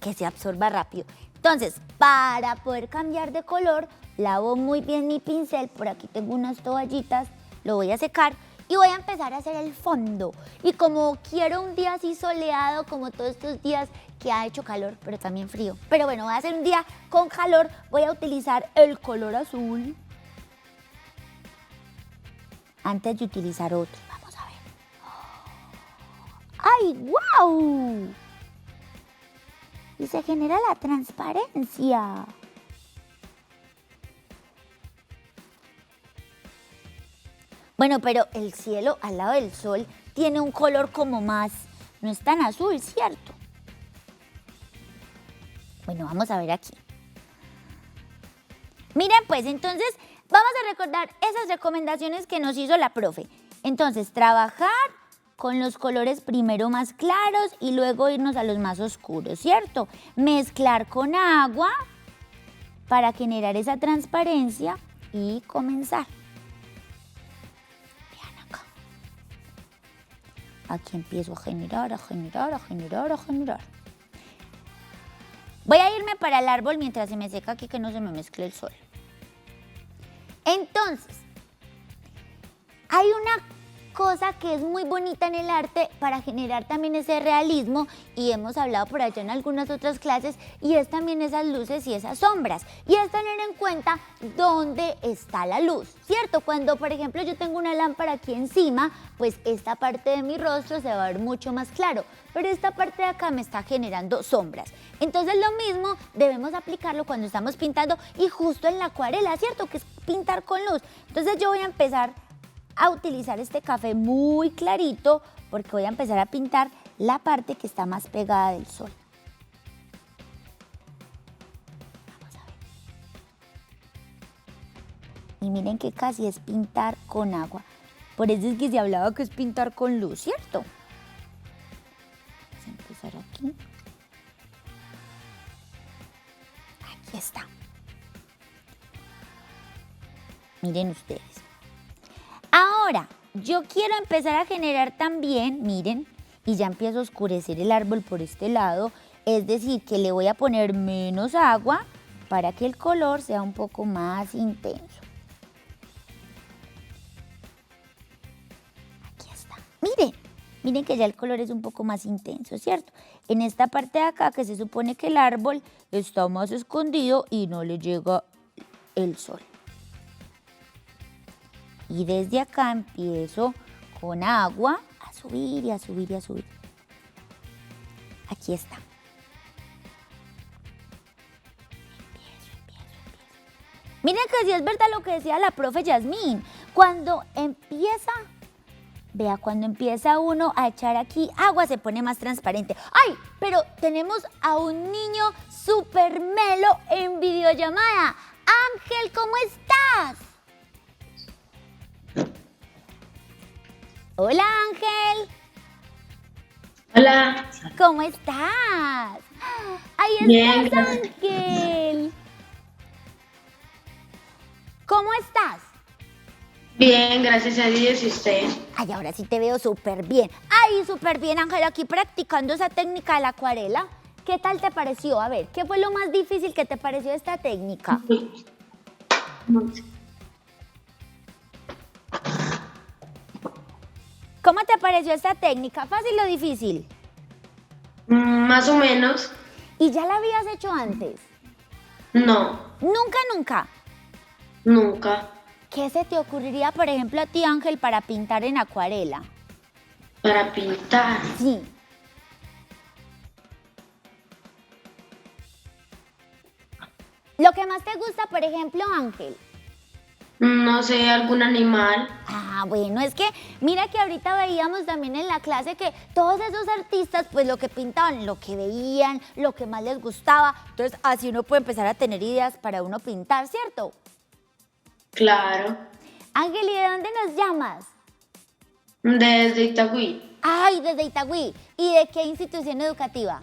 Que se absorba rápido. Entonces, para poder cambiar de color, lavo muy bien mi pincel. Por aquí tengo unas toallitas. Lo voy a secar y voy a empezar a hacer el fondo. Y como quiero un día así soleado, como todos estos días que ha hecho calor, pero también frío. Pero bueno, voy a hacer un día con calor. Voy a utilizar el color azul antes de utilizar otro. Vamos a ver. ¡Ay, wow! Y se genera la transparencia. Bueno, pero el cielo al lado del sol tiene un color como más, no es tan azul, ¿cierto? Bueno, vamos a ver aquí. Miren, pues entonces vamos a recordar esas recomendaciones que nos hizo la profe. Entonces, trabajar con los colores primero más claros y luego irnos a los más oscuros, ¿cierto? Mezclar con agua para generar esa transparencia y comenzar. Vean acá. Aquí empiezo a generar, a generar, a generar, a generar. Voy a irme para el árbol mientras se me seca aquí que no se me mezcle el sol. Entonces, hay una cosa que es muy bonita en el arte para generar también ese realismo y hemos hablado por allá en algunas otras clases y es también esas luces y esas sombras y es tener en cuenta dónde está la luz, ¿cierto? Cuando por ejemplo yo tengo una lámpara aquí encima, pues esta parte de mi rostro se va a ver mucho más claro, pero esta parte de acá me está generando sombras. Entonces lo mismo debemos aplicarlo cuando estamos pintando y justo en la acuarela, ¿cierto? Que es pintar con luz. Entonces yo voy a empezar a utilizar este café muy clarito porque voy a empezar a pintar la parte que está más pegada del sol. Vamos a ver. Y miren que casi es pintar con agua. Por eso es que se hablaba que es pintar con luz, ¿cierto? Vamos a empezar aquí. Aquí está. Miren ustedes. Ahora, yo quiero empezar a generar también, miren, y ya empiezo a oscurecer el árbol por este lado, es decir, que le voy a poner menos agua para que el color sea un poco más intenso. Aquí está. Miren que ya el color es un poco más intenso, ¿cierto? En esta parte de acá que se supone que el árbol está más escondido y no le llega el sol. Y desde acá empiezo con agua a subir y a subir y a subir. Aquí está. Empiezo. Miren que sí es verdad lo que decía la profe Yasmín. Cuando empieza uno a echar aquí agua se pone más transparente. ¡Ay! Pero tenemos a un niño súper melo en videollamada. Ángel, ¿cómo estás? Hola Ángel. Hola. ¿Cómo estás? Ahí estás, Bien, gracias. Ángel. ¿Cómo estás? Bien, gracias a Dios y usted. Ay, ahora sí te veo súper bien. Ay, súper bien, Ángel, aquí practicando esa técnica de la acuarela. ¿Qué tal te pareció? A ver, ¿qué fue lo más difícil que te pareció esta técnica? ¿Cómo te pareció esta técnica? ¿Fácil o difícil? Más o menos. ¿Y ya la habías hecho antes? No, Nunca. nunca. ¿Qué se te ocurriría, por ejemplo, a ti, Ángel, para pintar en acuarela? Para pintar. Sí. Lo que más te gusta, por ejemplo, Ángel. No sé, algún animal. Ah, bueno, es que mira que ahorita veíamos también en la clase que todos esos artistas, pues lo que pintaban, lo que veían, lo que más les gustaba. Entonces, así uno puede empezar a tener ideas para uno pintar, ¿cierto? Claro. Ángel, ¿y de dónde nos llamas? Desde Itagüí. Ay, desde Itagüí. ¿Y de qué institución educativa?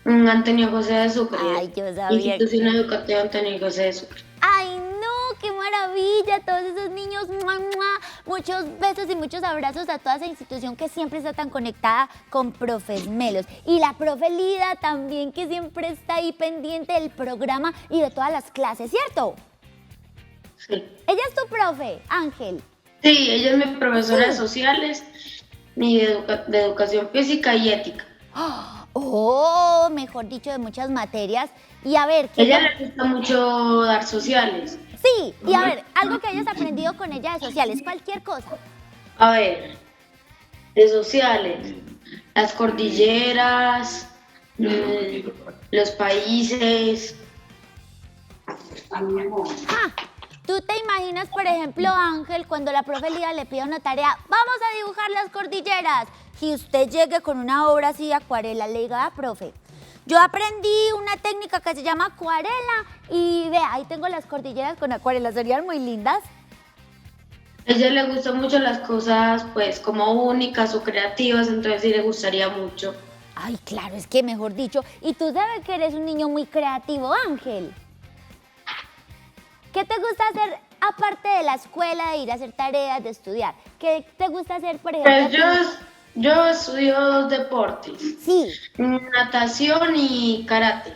Antonio José de Sucre. Ay, yo sabía Institución Educativa Antonio José de Sucre. Ay, no, qué maravilla, todos esos niños, ¡mua, mua! Muchos besos y muchos abrazos a toda esa institución que siempre está tan conectada con Profes Melos. Y la profe Lida también, que siempre está ahí pendiente del programa y de todas las clases, ¿cierto? Sí. Ella es tu profe, Ángel. Sí, ella es mi profesora de sociales y de educación física y ética. Oh, mejor dicho, de muchas materias. Y a ver, Ella le gusta mucho dar sociales. Sí, y a ver, algo que hayas aprendido con ella de sociales, cualquier cosa. A ver, de sociales, las cordilleras, los países. ¿Tú te imaginas, por ejemplo, Ángel, cuando la profe Lida le pida una tarea, vamos a dibujar las cordilleras, y usted llegue con una obra así de acuarela, le diga, profe, yo aprendí una técnica que se llama acuarela y vea, ahí tengo las cordilleras con acuarela, serían muy lindas. A ella le gustan mucho las cosas pues como únicas o creativas, entonces sí le gustaría mucho. Ay, claro, es que mejor dicho, y tú sabes que eres un niño muy creativo, Ángel. ¿Qué te gusta hacer aparte de la escuela, de ir a hacer tareas, de estudiar? ¿Qué te gusta hacer, por ejemplo? Pues yo estudio dos deportes, Sí. natación y karate.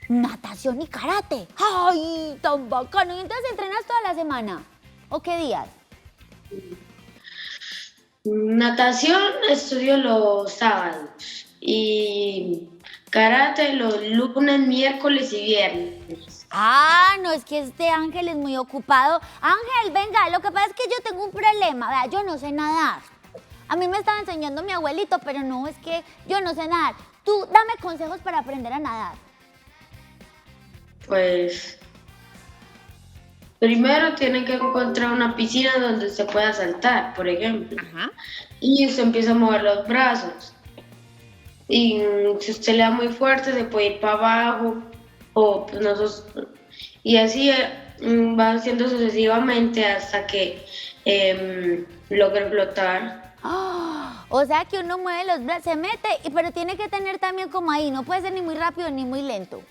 Natación y karate. ¡Ay, tan bacano! ¿Y entonces entrenas toda la semana? ¿O qué días? Natación estudio los sábados y karate los lunes, miércoles y viernes. Ah, no, es que este Ángel es muy ocupado. Ángel, venga, lo que pasa es que yo tengo un problema. Vea, yo no sé nadar. A mí me estaba enseñando mi abuelito, pero no, es que yo no sé nadar. Tú, dame consejos para aprender a nadar. Pues primero tienen que encontrar una piscina donde se pueda saltar, por ejemplo. Y usted empieza a mover los brazos. Y si usted le da muy fuerte, se puede ir para abajo. O pues y así va haciendo sucesivamente hasta que logre flotar. O sea que uno mueve los brazos, se mete, pero tiene que tener también como ahí, no puede ser ni muy rápido ni muy lento.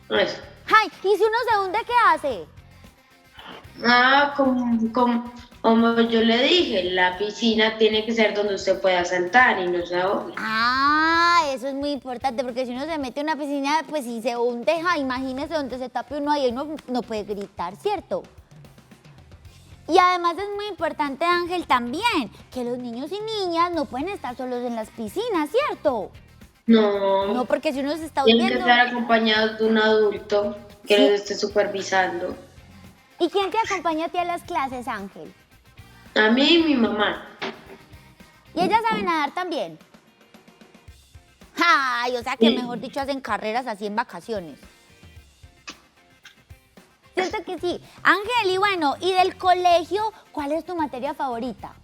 Eso. Ay, ¿y si uno se hunde, qué hace? Como yo le dije, la piscina tiene que ser donde usted pueda saltar y no se ahogue. Ah, eso es muy importante, porque si uno se mete en una piscina, pues si se hunde, imagínese donde se tape uno ahí, uno no puede gritar, ¿cierto? Y además es muy importante, Ángel, también, que los niños y niñas no pueden estar solos en las piscinas, ¿cierto? No. No, porque si uno se está Tienen hundiendo... que estar acompañados de un adulto que los esté supervisando. ¿Y quién te acompaña a ti a las clases, Ángel? A mí y mi mamá. ¿Y ella sabe nadar también? Ay, o sea que mejor dicho hacen carreras así en vacaciones. ¿Cierto que sí? Ángel, y bueno, ¿y del colegio cuál es tu materia favorita?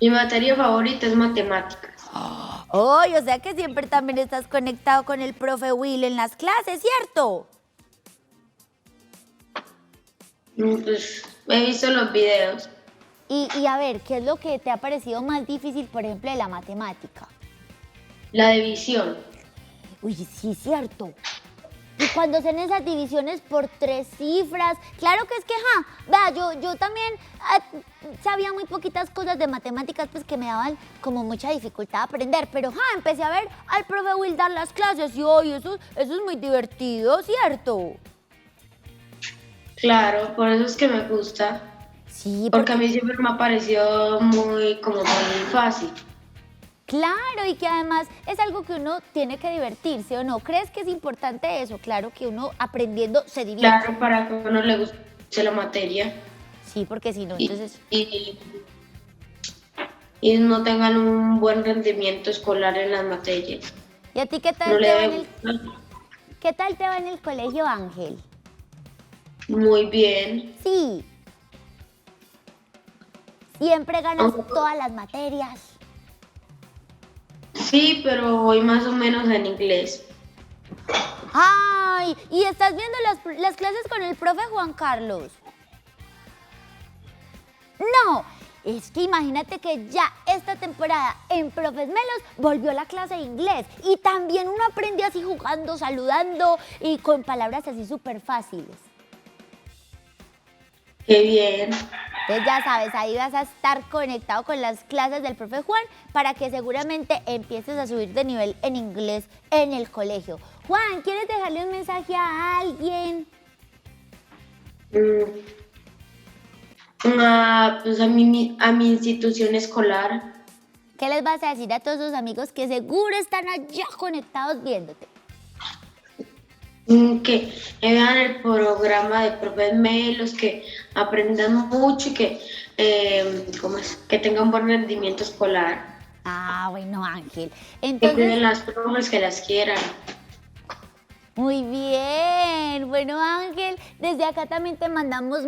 Mi materia favorita es matemáticas. Ay, o sea que siempre también estás conectado con el profe Will en las clases, ¿cierto? Pues he visto los videos. Y a ver, ¿qué es lo que te ha parecido más difícil, por ejemplo, de la matemática? La división. Uy, sí, cierto. Y cuando hacen esas divisiones por 3 cifras, claro que es que, vea, yo también sabía muy poquitas cosas de matemáticas, pues que me daban como mucha dificultad aprender, pero empecé a ver al profe Will dar las clases y hoy eso es muy divertido, ¿cierto? Claro, por eso es que me gusta. Sí, Porque a mí siempre me ha parecido muy fácil. Claro, y que además es algo que uno tiene que divertirse, ¿o no? ¿Crees que es importante eso? Claro que uno aprendiendo se divierte. Claro, para que a uno le guste la materia. Sí, porque si no, entonces... Y no tengan un buen rendimiento escolar en las materias. ¿Y a ti qué tal, No te le va debe ¿qué tal te va en el colegio, Ángel? Muy bien. Sí. Siempre ganas todas las materias. Sí, pero voy más o menos en inglés. ¡Ay! ¿Y estás viendo las clases con el profe Juan Carlos? No, es que imagínate que ya esta temporada en Profes Melos volvió la clase de inglés y también uno aprende así jugando, saludando y con palabras así súper fáciles. Qué bien. Entonces ya sabes, ahí vas a estar conectado con las clases del profe Juan para que seguramente empieces a subir de nivel en inglés en el colegio. Juan, ¿quieres dejarle un mensaje a alguien? Pues a mi institución escolar. ¿Qué les vas a decir a todos tus amigos que seguro están allá conectados viéndote? Que vean el programa de Profes Melos, que aprendan mucho y que tengan buen rendimiento escolar. Ah, bueno, Ángel. Que Entonces, cuiden las profes, que las quieran. muy bien. Bueno, Ángel, desde acá también te mandamos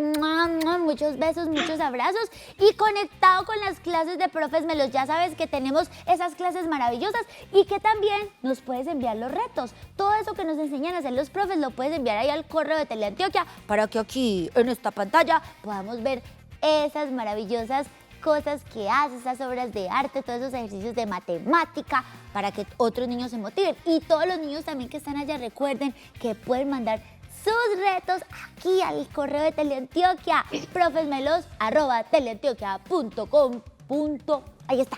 muchos besos, muchos abrazos y conectado con las clases de Profes Melos. Ya sabes que tenemos esas clases maravillosas y que también nos puedes enviar los retos. Todo eso que nos enseñan a hacer los profes lo puedes enviar ahí al correo de Teleantioquia para que aquí en esta pantalla podamos ver esas maravillosas cosas que haces, esas obras de arte, todos esos ejercicios de matemática para que otros niños se motiven. Y todos los niños también que están allá recuerden que pueden mandar sus retos aquí al correo de Teleantioquia, profesmelos@teleantioquia.com. Ahí está,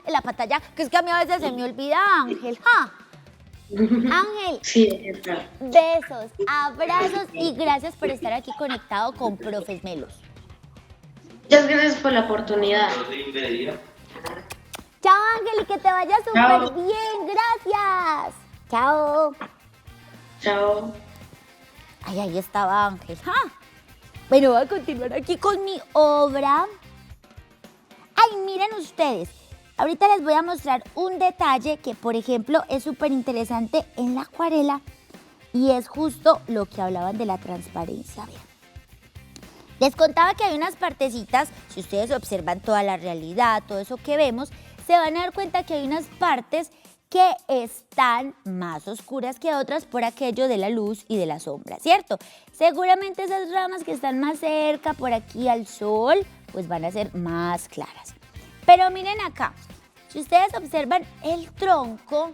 en la pantalla, que es que a mí a veces se me olvida, Ángel. ¡Ja! Ángel, Sí, es verdad. besos, abrazos y gracias por estar aquí conectado con Profes Melos. Muchas gracias por la oportunidad. Chao, Ángel, y que te vaya Chao. súper bien. Gracias. Chao. Chao. Ay, ahí estaba Ángel. ¡Ja! Bueno, voy a continuar aquí con mi obra. Ay, miren ustedes. Ahorita les voy a mostrar un detalle que, por ejemplo, es súper interesante en la acuarela y es justo lo que hablaban de la transparencia. Vean. Les contaba que hay unas partecitas, si ustedes observan toda la realidad, todo eso que vemos, se van a dar cuenta que hay unas partes que están más oscuras que otras por aquello de la luz y de la sombra, ¿cierto? Seguramente esas ramas que están más cerca por aquí al sol, pues van a ser más claras. Pero miren acá, si ustedes observan el tronco,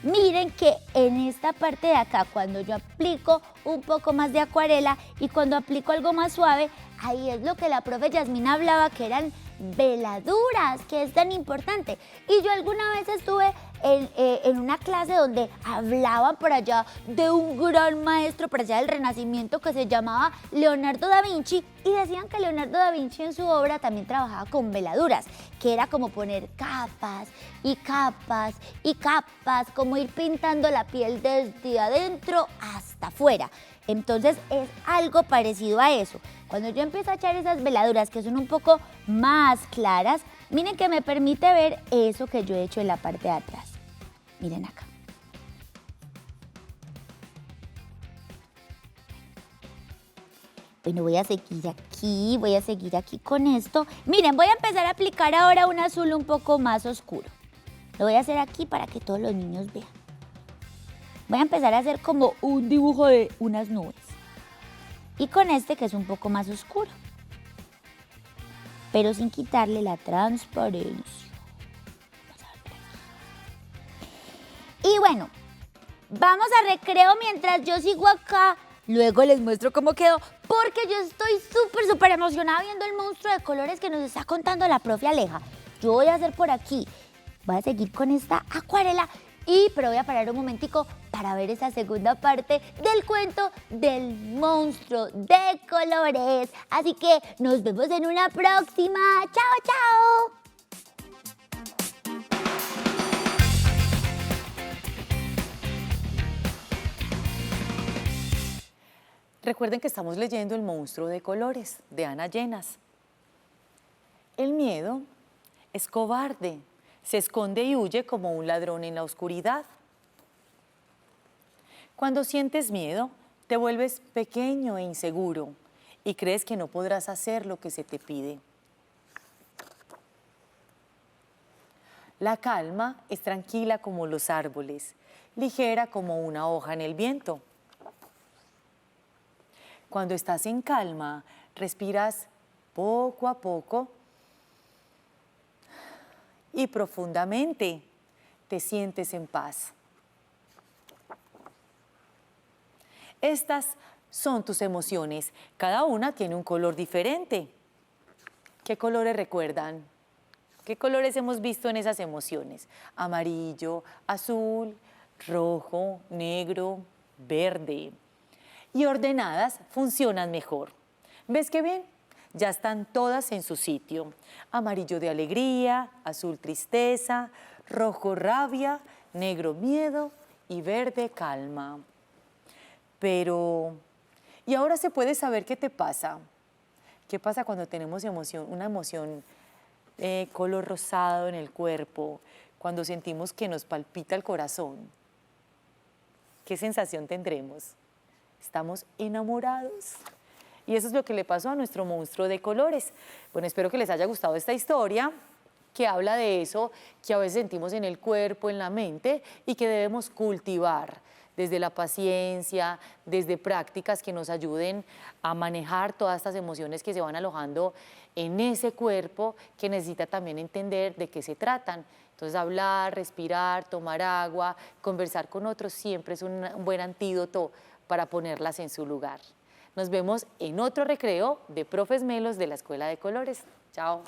miren que en esta parte de acá, cuando yo aplico un poco más de acuarela y cuando aplico algo más suave, ahí es lo que la profe Yasmín hablaba, que eran veladuras, que es tan importante. Y yo alguna vez estuve en una clase donde hablaban por allá de un gran maestro por allá del Renacimiento que se llamaba Leonardo da Vinci y decían que Leonardo da Vinci en su obra también trabajaba con veladuras, que era como poner capas y capas y capas, como ir pintando la piel desde adentro hasta afuera. Entonces es algo parecido a eso. Cuando yo empiezo a echar esas veladuras que son un poco más claras, miren que me permite ver eso que yo he hecho en la parte de atrás. Miren acá. Bueno, voy a seguir aquí con esto. Miren, voy a empezar a aplicar ahora un azul un poco más oscuro. Lo voy a hacer aquí para que todos los niños vean. Voy a empezar a hacer como un dibujo de unas nubes. Y con este que es un poco más oscuro, pero sin quitarle la transparencia. Y bueno, vamos a recreo mientras yo sigo acá. Luego les muestro cómo quedó, porque yo estoy súper emocionada viendo el monstruo de colores que nos está contando la profe Aleja. Yo voy a hacer por aquí, voy a seguir con esta acuarela, pero voy a parar un momentico para ver esa segunda parte del cuento del monstruo de colores. Así que nos vemos en una próxima. ¡Chao, chao! Recuerden que estamos leyendo El monstruo de colores, de Ana Llenas. El miedo es cobarde, se esconde y huye como un ladrón en la oscuridad. Cuando sientes miedo, Te vuelves pequeño e inseguro y crees que no podrás hacer lo que se te pide. La calma es tranquila como los árboles, ligera como una hoja en el viento. Cuando estás en calma, respiras poco a poco y profundamente te sientes en paz. Estas son tus emociones. Cada una tiene un color diferente. ¿Qué colores recuerdan? ¿Qué colores hemos visto en esas emociones? Amarillo, azul, rojo, negro, verde. Y ordenadas funcionan mejor. ¿Ves qué bien? Ya están todas en su sitio. Amarillo de alegría, azul tristeza, rojo rabia, negro miedo y verde calma. Pero, ¿y ahora se puede saber qué te pasa? ¿Qué pasa cuando tenemos una emoción color rosado en el cuerpo? Cuando sentimos que nos palpita el corazón. ¿Qué sensación tendremos? Estamos enamorados. Y eso es lo que le pasó a nuestro monstruo de colores. Bueno, espero que les haya gustado esta historia, que habla de eso que a veces sentimos en el cuerpo, en la mente, y que debemos cultivar desde la paciencia, desde prácticas que nos ayuden a manejar todas estas emociones que se van alojando en ese cuerpo, que necesita también entender de qué se tratan. Entonces, hablar, respirar, tomar agua, conversar con otros siempre es un buen antídoto para ponerlas en su lugar. Nos vemos en otro recreo de Profes Melos de la Escuela de Colores. Chao.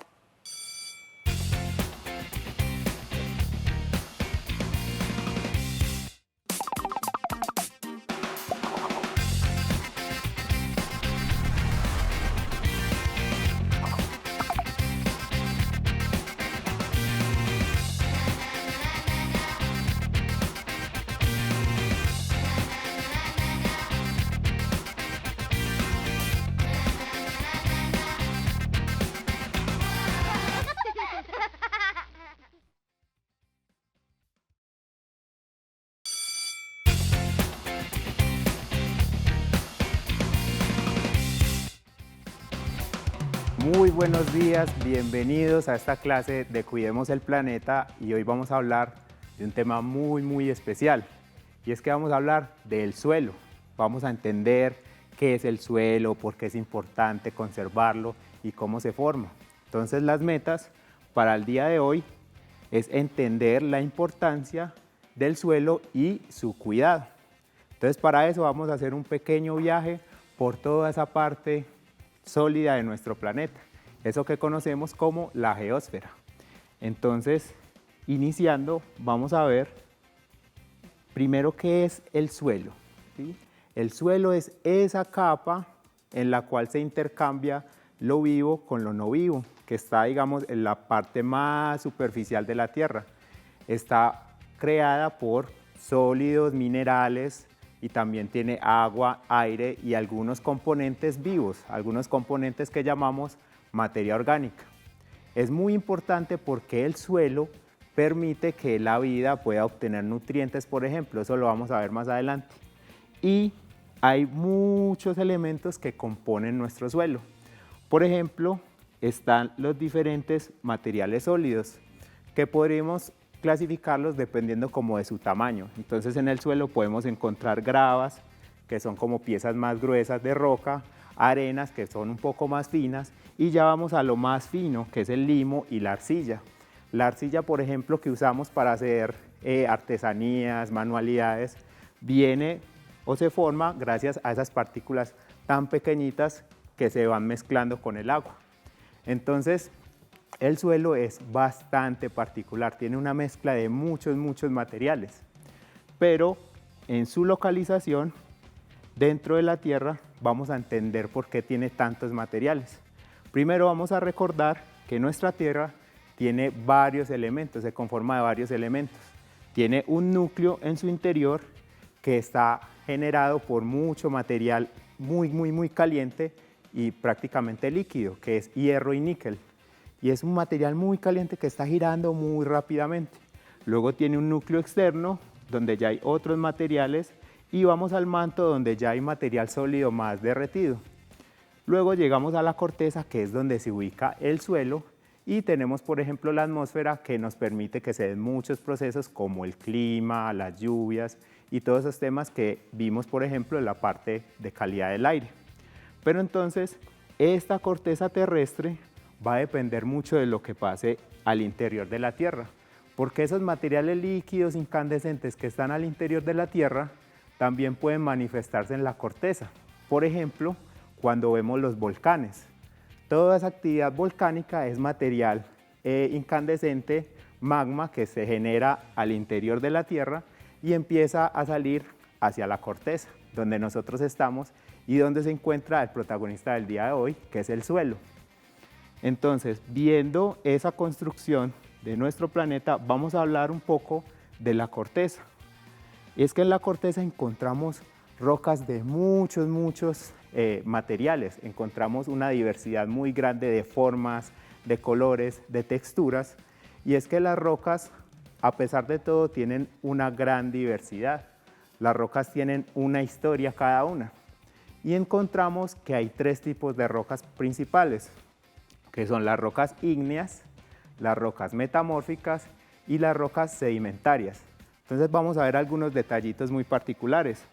Muy buenos días, bienvenidos a esta clase de Cuidemos el Planeta y hoy vamos a hablar de un tema muy especial y es que vamos a hablar del suelo. Vamos a entender qué es el suelo, por qué es importante conservarlo y cómo se forma. Entonces las metas para el día de hoy es entender la importancia del suelo y su cuidado. Entonces para eso vamos a hacer un pequeño viaje por toda esa parte sólida de nuestro planeta, eso que conocemos como la geósfera. Entonces, iniciando, vamos a ver primero qué es el suelo, ¿sí? El suelo es esa capa en la cual se intercambia lo vivo con lo no vivo, que está, digamos, en la parte más superficial de la Tierra. Está creada por sólidos, minerales, y también tiene agua, aire y algunos componentes vivos, algunos componentes que llamamos materia orgánica. Es muy importante porque el suelo permite que la vida pueda obtener nutrientes, por ejemplo, eso lo vamos a ver más adelante. Y hay muchos elementos que componen nuestro suelo. Por ejemplo, están los diferentes materiales sólidos que podríamos clasificarlos dependiendo como de su tamaño. Entonces en el suelo podemos encontrar gravas, que son como piezas más gruesas de roca, arenas que son un poco más finas, y ya vamos a lo más fino, que es el limo y la arcilla. La arcilla, por ejemplo, que usamos para hacer artesanías, manualidades, viene o se forma gracias a esas partículas tan pequeñitas que se van mezclando con el agua. Entonces, el suelo es bastante particular, tiene una mezcla de muchos materiales, pero en su localización dentro de la Tierra vamos a entender por qué tiene tantos materiales. Primero vamos a recordar que nuestra Tierra tiene varios elementos, se conforma de varios elementos. Tiene un núcleo en su interior que está generado por mucho material muy caliente y prácticamente líquido, que es hierro y níquel. Y es un material muy caliente que está girando muy rápidamente. Luego tiene un núcleo externo donde ya hay otros materiales y vamos al manto donde ya hay material sólido más derretido. Luego llegamos a la corteza, que es donde se ubica el suelo, y tenemos, por ejemplo, la atmósfera, que nos permite que se den muchos procesos como el clima, las lluvias y todos esos temas que vimos, por ejemplo, en la parte de calidad del aire. Pero entonces, esta corteza terrestre va a depender mucho de lo que pase al interior de la Tierra, porque esos materiales líquidos incandescentes que están al interior de la Tierra también pueden manifestarse en la corteza. Por ejemplo, cuando vemos los volcanes. Toda esa actividad volcánica es material incandescente, magma, que se genera al interior de la Tierra y empieza a salir hacia la corteza, donde nosotros estamos y donde se encuentra el protagonista del día de hoy, que es el suelo. Entonces, viendo esa construcción de nuestro planeta, vamos a hablar un poco de la corteza. Es que en la corteza encontramos rocas de muchos materiales. Encontramos una diversidad muy grande de formas, de colores, de texturas, y es que las rocas, a pesar de todo, tienen una gran diversidad. Las rocas tienen una historia cada una, y encontramos que hay 3 tipos de rocas principales, que son las rocas ígneas, las rocas metamórficas y las rocas sedimentarias. Entonces vamos a ver algunos detallitos muy particulares.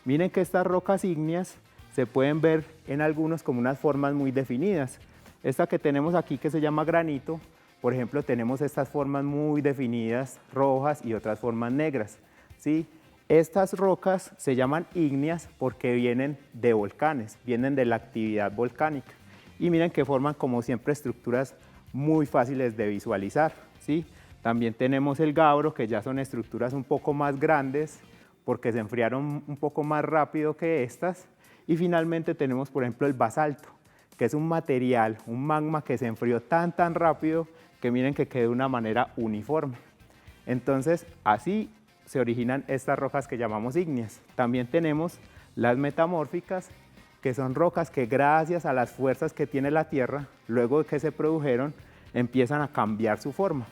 Miren que estas rocas ígneas se pueden ver en algunos como unas formas muy definidas. Esta que tenemos aquí, que se llama granito, por ejemplo, tenemos estas formas muy definidas, rojas, y otras formas negras, ¿sí? Estas rocas se llaman ígneas porque vienen de volcanes, vienen de la actividad volcánica. Y miren que forman, como siempre, estructuras muy fáciles de visualizar, ¿sí? También tenemos el gabbro, que ya son estructuras un poco más grandes porque se enfriaron un poco más rápido que estas. Y finalmente tenemos, por ejemplo, el basalto, que es un material, un magma que se enfrió tan rápido que miren que quedó de una manera uniforme. Entonces, así se originan estas rocas que llamamos ígneas. También tenemos las metamórficas, que son rocas que gracias a las fuerzas que tiene la Tierra, luego de que se produjeron, empiezan a cambiar su forma.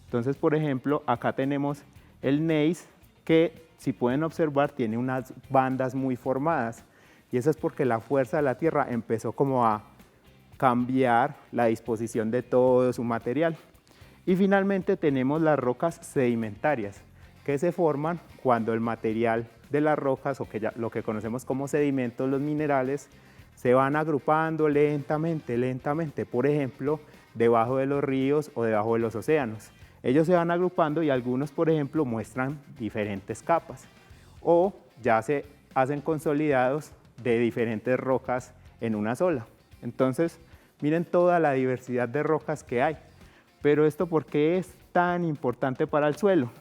Entonces, por ejemplo, acá tenemos el gneiss, que si pueden observar tiene unas bandas muy formadas, y eso es porque la fuerza de la Tierra empezó como a cambiar la disposición de todo su material. Y finalmente tenemos las rocas sedimentarias, que se forman cuando el material de las rocas, o lo que conocemos como sedimentos, los minerales, se van agrupando lentamente, por ejemplo, debajo de los ríos o debajo de los océanos. Ellos se van agrupando y algunos, por ejemplo, muestran diferentes capas, o ya se hacen consolidados de diferentes rocas en una sola. Entonces, miren toda la diversidad de rocas que hay. Pero esto, ¿por qué es tan importante para el suelo?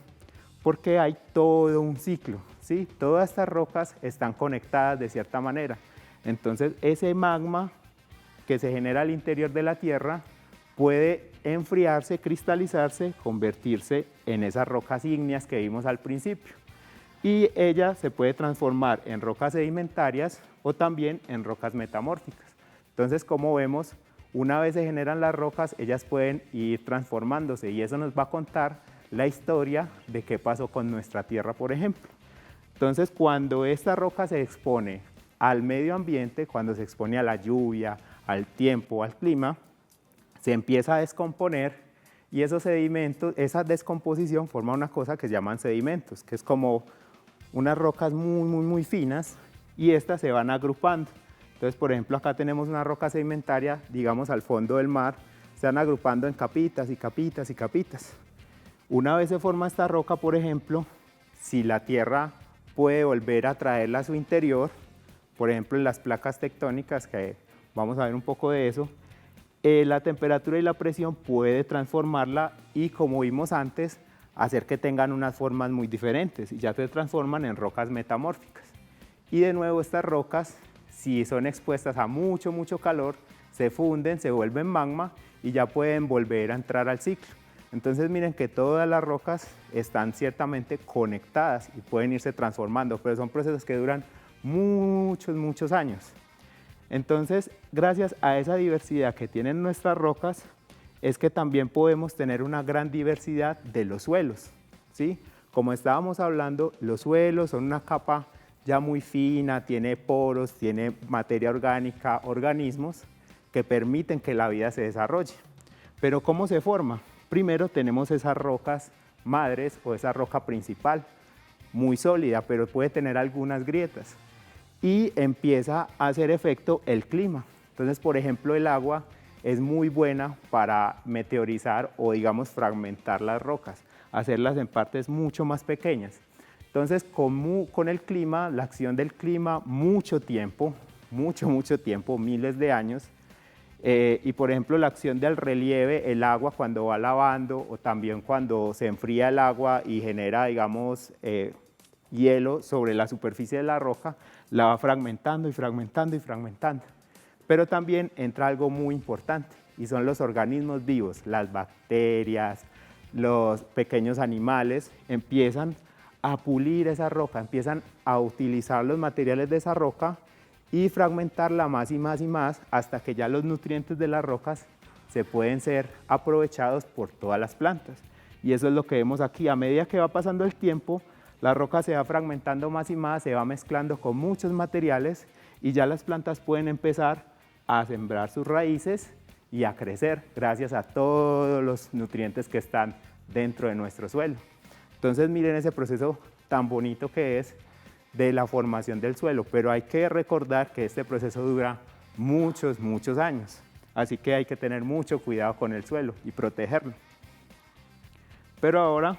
Porque hay todo un ciclo, ¿sí? Todas estas rocas están conectadas de cierta manera. Entonces, ese magma que se genera al interior de la Tierra puede enfriarse, cristalizarse, convertirse en esas rocas ígneas que vimos al principio. Y ella se puede transformar en rocas sedimentarias o también en rocas metamórficas. Entonces, como vemos, una vez se generan las rocas, ellas pueden ir transformándose, y eso nos va a contar la historia de qué pasó con nuestra Tierra, por ejemplo. Entonces, cuando esta roca se expone al medio ambiente, cuando se expone a la lluvia, al tiempo, al clima, se empieza a descomponer, y esos sedimentos, esa descomposición forma una cosa que se llaman sedimentos, que es como unas rocas muy finas, y estas se van agrupando. Entonces, por ejemplo, acá tenemos una roca sedimentaria, digamos al fondo del mar, se van agrupando en capitas y capitas y capitas. Una vez se forma esta roca, por ejemplo, si la Tierra puede volver a traerla a su interior, por ejemplo en las placas tectónicas, que vamos a ver un poco de eso, la temperatura y la presión puede transformarla y, como vimos antes, hacer que tengan unas formas muy diferentes, y ya se transforman en rocas metamórficas. Y de nuevo, estas rocas, si son expuestas a mucho calor, se funden, se vuelven magma y ya pueden volver a entrar al ciclo. Entonces miren que todas las rocas están ciertamente conectadas y pueden irse transformando, pero son procesos que duran muchos años. Entonces, gracias a esa diversidad que tienen nuestras rocas, es que también podemos tener una gran diversidad de los suelos, ¿sí? Como estábamos hablando, los suelos son una capa ya muy fina, tiene poros, tiene materia orgánica, organismos que permiten que la vida se desarrolle. Pero ¿cómo se forma? Primero tenemos esas rocas madres o esa roca principal, muy sólida, pero puede tener algunas grietas. Y empieza a hacer efecto el clima. Entonces, por ejemplo, el agua es muy buena para meteorizar o, digamos, fragmentar las rocas, hacerlas en partes mucho más pequeñas. Entonces, con el clima, la acción del clima, mucho tiempo, mucho tiempo, miles de años, y por ejemplo la acción del relieve, el agua cuando va lavando o también cuando se enfría el agua y genera, digamos, hielo sobre la superficie de la roca, la va fragmentando y fragmentando y fragmentando. Pero también entra algo muy importante y son los organismos vivos, las bacterias, los pequeños animales empiezan a pulir esa roca, empiezan a utilizar los materiales de esa roca y fragmentarla más y más y más hasta que ya los nutrientes de las rocas se pueden ser aprovechados por todas las plantas. Y eso es lo que vemos aquí. A medida que va pasando el tiempo, la roca se va fragmentando más y más, se va mezclando con muchos materiales y ya las plantas pueden empezar a sembrar sus raíces y a crecer gracias a todos los nutrientes que están dentro de nuestro suelo. Entonces miren ese proceso tan bonito que es de la formación del suelo, pero hay que recordar que este proceso dura muchos años, así que hay que tener mucho cuidado con el suelo y protegerlo. Pero ahora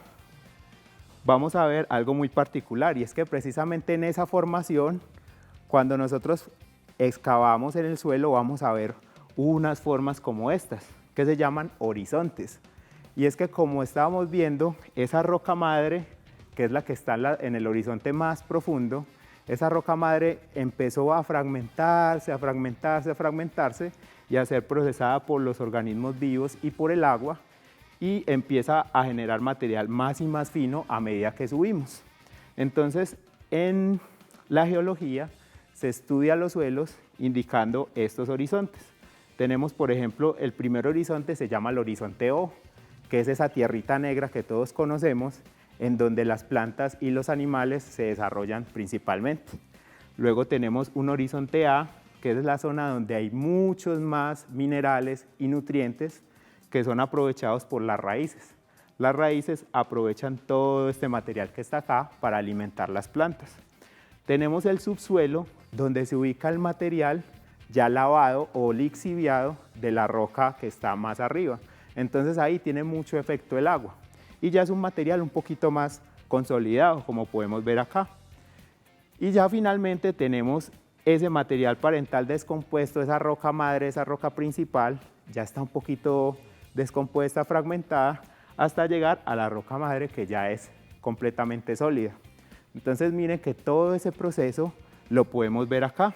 vamos a ver algo muy particular y es que precisamente en esa formación, cuando nosotros excavamos en el suelo, vamos a ver unas formas como estas, que se llaman horizontes. Y es que como estábamos viendo, esa roca madre, que es la que está en el horizonte más profundo, esa roca madre empezó a fragmentarse, a fragmentarse, a fragmentarse y a ser procesada por los organismos vivos y por el agua y empieza a generar material más y más fino a medida que subimos. Entonces, en la geología se estudia los suelos indicando estos horizontes. Tenemos, por ejemplo, el primer horizonte se llama el horizonte O, que es esa tierrita negra que todos conocemos, en donde las plantas y los animales se desarrollan principalmente. Luego tenemos un horizonte A, que es la zona donde hay muchos más minerales y nutrientes que son aprovechados por las raíces. Las raíces aprovechan todo este material que está acá para alimentar las plantas. Tenemos el subsuelo, donde se ubica el material ya lavado o lixiviado de la roca que está más arriba. Entonces ahí tiene mucho efecto el agua y ya es un material un poquito más consolidado, como podemos ver acá. Y ya finalmente tenemos ese material parental descompuesto, esa roca madre, esa roca principal, ya está un poquito descompuesta, fragmentada, hasta llegar a la roca madre que ya es completamente sólida. Entonces miren que todo ese proceso lo podemos ver acá.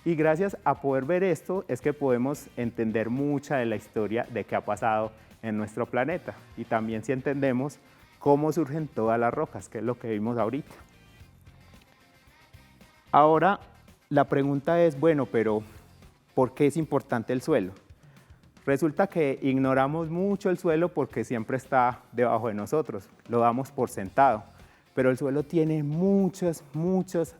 Y gracias a poder ver esto es que podemos entender mucha de la historia de qué ha pasado en nuestro planeta y también si entendemos cómo surgen todas las rocas, que es lo que vimos ahorita. Ahora la pregunta es, bueno, pero ¿por qué es importante el suelo? Resulta que ignoramos mucho el suelo porque siempre está debajo de nosotros, lo damos por sentado, pero el suelo tiene muchas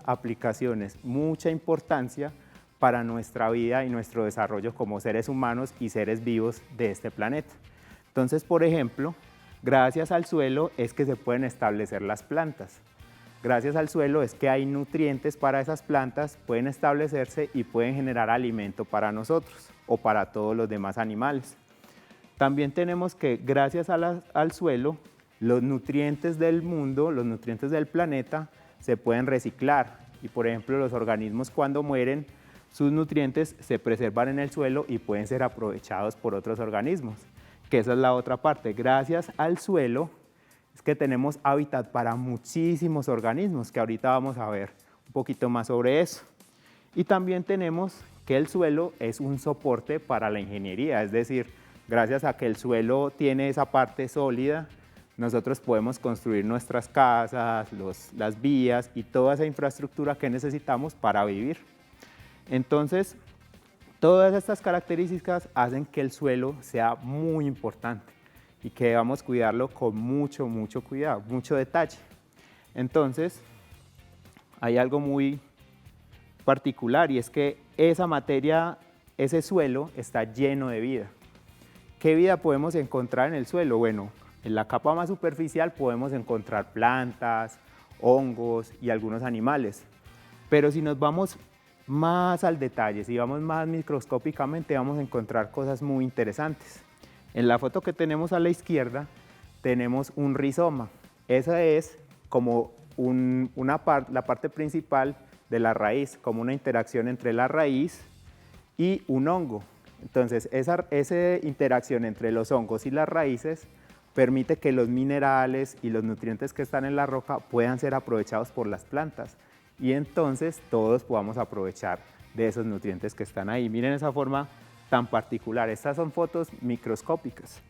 aplicaciones, mucha importancia para nuestra vida y nuestro desarrollo como seres humanos y seres vivos de este planeta. Entonces, por ejemplo, gracias al suelo es que se pueden establecer las plantas. Gracias al suelo es que hay nutrientes para esas plantas, pueden establecerse y pueden generar alimento para nosotros o para todos los demás animales. También tenemos que gracias al suelo, los nutrientes del mundo, los nutrientes del planeta se pueden reciclar y por ejemplo los organismos cuando mueren, sus nutrientes se preservan en el suelo y pueden ser aprovechados por otros organismos, que esa es la otra parte. Gracias al suelo es que tenemos hábitat para muchísimos organismos, que ahorita vamos a ver un poquito más sobre eso. Y también tenemos que el suelo es un soporte para la ingeniería, es decir, gracias a que el suelo tiene esa parte sólida, nosotros podemos construir nuestras casas, las vías y toda esa infraestructura que necesitamos para vivir. Entonces, todas estas características hacen que el suelo sea muy importante y que debamos cuidarlo con mucho cuidado, mucho detalle. Entonces, hay algo muy particular y es que esa materia, ese suelo está lleno de vida. ¿Qué vida podemos encontrar en el suelo? Bueno, en la capa más superficial podemos encontrar plantas, hongos y algunos animales. Pero si nos vamos más al detalle, si vamos más microscópicamente, vamos a encontrar cosas muy interesantes. En la foto que tenemos a la izquierda, tenemos un rizoma. Esa es como la parte principal de la raíz, como una interacción entre la raíz y un hongo. Entonces, esa interacción entre los hongos y las raíces permite que los minerales y los nutrientes que están en la roca puedan ser aprovechados por las plantas y entonces todos podamos aprovechar de esos nutrientes que están ahí. Miren esa forma tan particular. Estas son fotos microscópicas.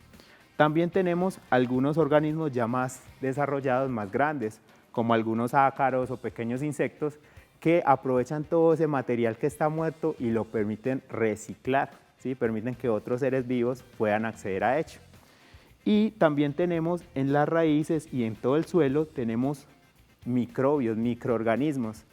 También tenemos algunos organismos ya más desarrollados, más grandes, como algunos ácaros o pequeños insectos que aprovechan todo ese material que está muerto y lo permiten reciclar, ¿sí? Permiten que otros seres vivos puedan acceder a ello. Y también tenemos en las raíces y en todo el suelo, tenemos microbios, microorganismos,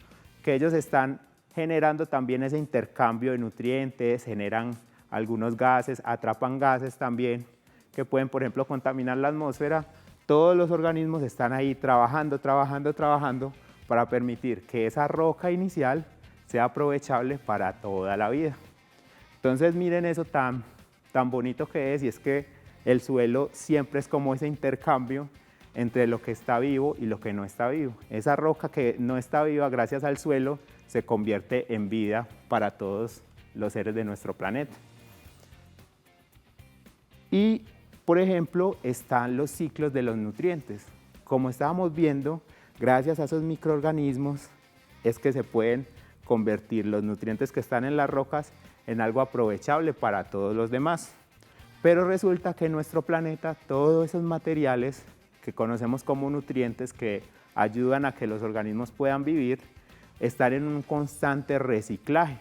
que ellos están generando también ese intercambio de nutrientes, generan algunos gases, atrapan gases también, que pueden, por ejemplo, contaminar la atmósfera. Todos los organismos están ahí trabajando para permitir que esa roca inicial sea aprovechable para toda la vida. Entonces miren eso tan bonito que es, y es que el suelo siempre es como ese intercambio entre lo que está vivo y lo que no está vivo. Esa roca que no está viva, gracias al suelo, se convierte en vida para todos los seres de nuestro planeta. Y, por ejemplo, están los ciclos de los nutrientes. Como estábamos viendo, gracias a esos microorganismos es que se pueden convertir los nutrientes que están en las rocas en algo aprovechable para todos los demás. Pero resulta que en nuestro planeta todos esos materiales que conocemos como nutrientes que ayudan a que los organismos puedan vivir, están en un constante reciclaje.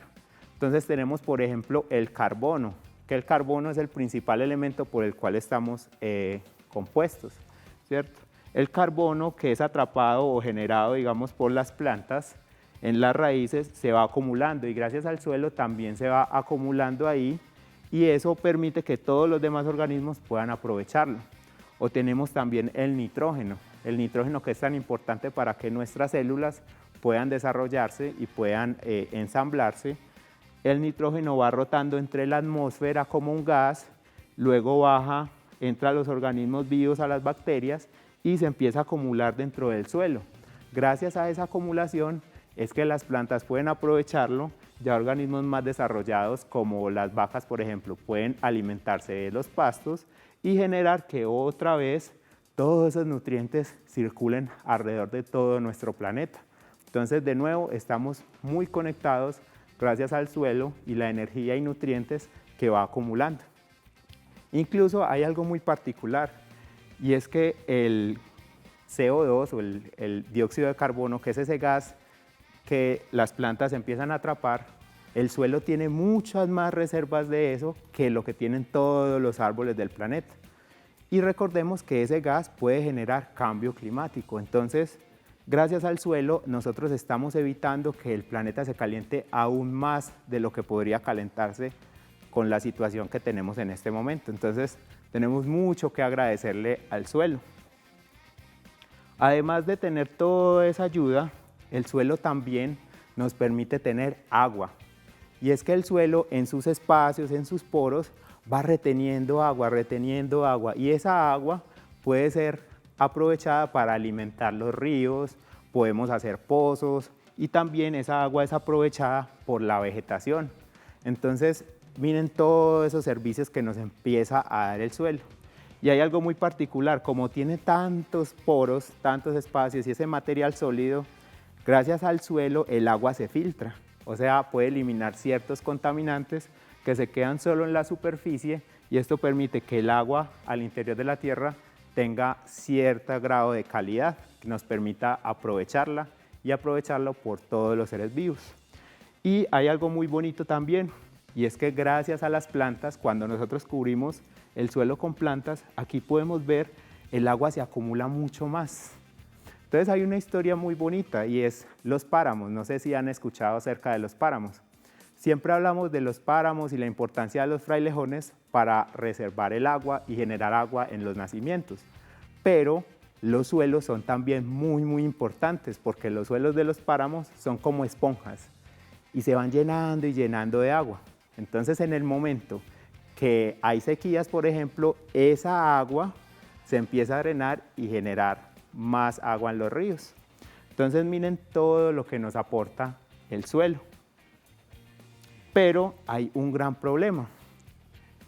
Entonces tenemos, por ejemplo, el carbono, que el carbono es el principal elemento por el cual estamos compuestos, ¿cierto? El carbono que es atrapado o generado, digamos, por las plantas en las raíces se va acumulando y gracias al suelo también se va acumulando ahí y eso permite que todos los demás organismos puedan aprovecharlo. O tenemos también el nitrógeno que es tan importante para que nuestras células puedan desarrollarse y puedan ensamblarse. El nitrógeno va rotando entre la atmósfera como un gas, luego baja, entra a los organismos vivos, a las bacterias, y se empieza a acumular dentro del suelo. Gracias a esa acumulación es que las plantas pueden aprovecharlo, ya organismos más desarrollados como las vacas, por ejemplo, pueden alimentarse de los pastos y generar que otra vez todos esos nutrientes circulen alrededor de todo nuestro planeta. Entonces, de nuevo, estamos muy conectados gracias al suelo y la energía y nutrientes que va acumulando. Incluso hay algo muy particular y es que el CO2 o el dióxido de carbono, que es ese gas que las plantas empiezan a atrapar, el suelo tiene muchas más reservas de eso que lo que tienen todos los árboles del planeta. Y recordemos que ese gas puede generar cambio climático. Entonces, gracias al suelo, nosotros estamos evitando que el planeta se caliente aún más de lo que podría calentarse con la situación que tenemos en este momento. Entonces, tenemos mucho que agradecerle al suelo. Además de tener toda esa ayuda, el suelo también nos permite tener agua. Y es que el suelo en sus espacios, en sus poros, va reteniendo agua, y esa agua puede ser aprovechada para alimentar los ríos, podemos hacer pozos y también esa agua es aprovechada por la vegetación. Entonces, miren todos esos servicios que nos empieza a dar el suelo. Y hay algo muy particular, como tiene tantos poros, tantos espacios y ese material sólido, gracias al suelo el agua se filtra. O sea, puede eliminar ciertos contaminantes que se quedan solo en la superficie y esto permite que el agua al interior de la tierra tenga cierto grado de calidad que nos permita aprovecharla y aprovecharlo por todos los seres vivos. Y hay algo muy bonito también y es que gracias a las plantas, cuando nosotros cubrimos el suelo con plantas, aquí podemos ver el agua se acumula mucho más. Entonces hay una historia muy bonita y es los páramos. No sé si han escuchado acerca de los páramos. Siempre hablamos de los páramos y la importancia de los frailejones para reservar el agua y generar agua en los nacimientos. Pero los suelos son también muy importantes porque los suelos de los páramos son como esponjas y se van llenando y llenando de agua. Entonces en el momento que hay sequías, por ejemplo, esa agua se empieza a drenar y generar más agua en los ríos. Entonces miren todo lo que nos aporta el suelo. Pero hay un gran problema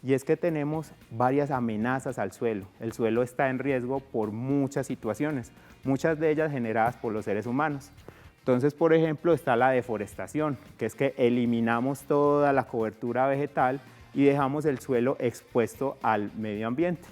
y es que tenemos varias amenazas al suelo. El suelo está en riesgo por muchas situaciones, muchas de ellas generadas por los seres humanos. Entonces, por ejemplo, está la deforestación, que es que eliminamos toda la cobertura vegetal y dejamos el suelo expuesto al medio ambiente.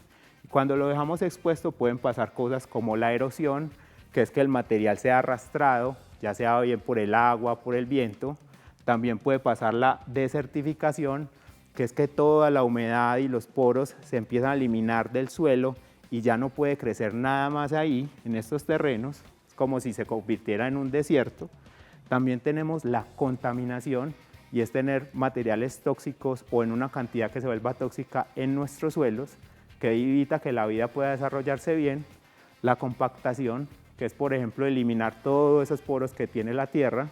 Cuando lo dejamos expuesto pueden pasar cosas como la erosión, que es que el material sea arrastrado, ya sea bien por el agua, por el viento. También puede pasar la desertificación, que es que toda la humedad y los poros se empiezan a eliminar del suelo y ya no puede crecer nada más ahí, en estos terrenos, es como si se convirtiera en un desierto. También tenemos la contaminación, y es tener materiales tóxicos o en una cantidad que se vuelva tóxica en nuestros suelos, que evita que la vida pueda desarrollarse bien. La compactación, que es por ejemplo eliminar todos esos poros que tiene la tierra,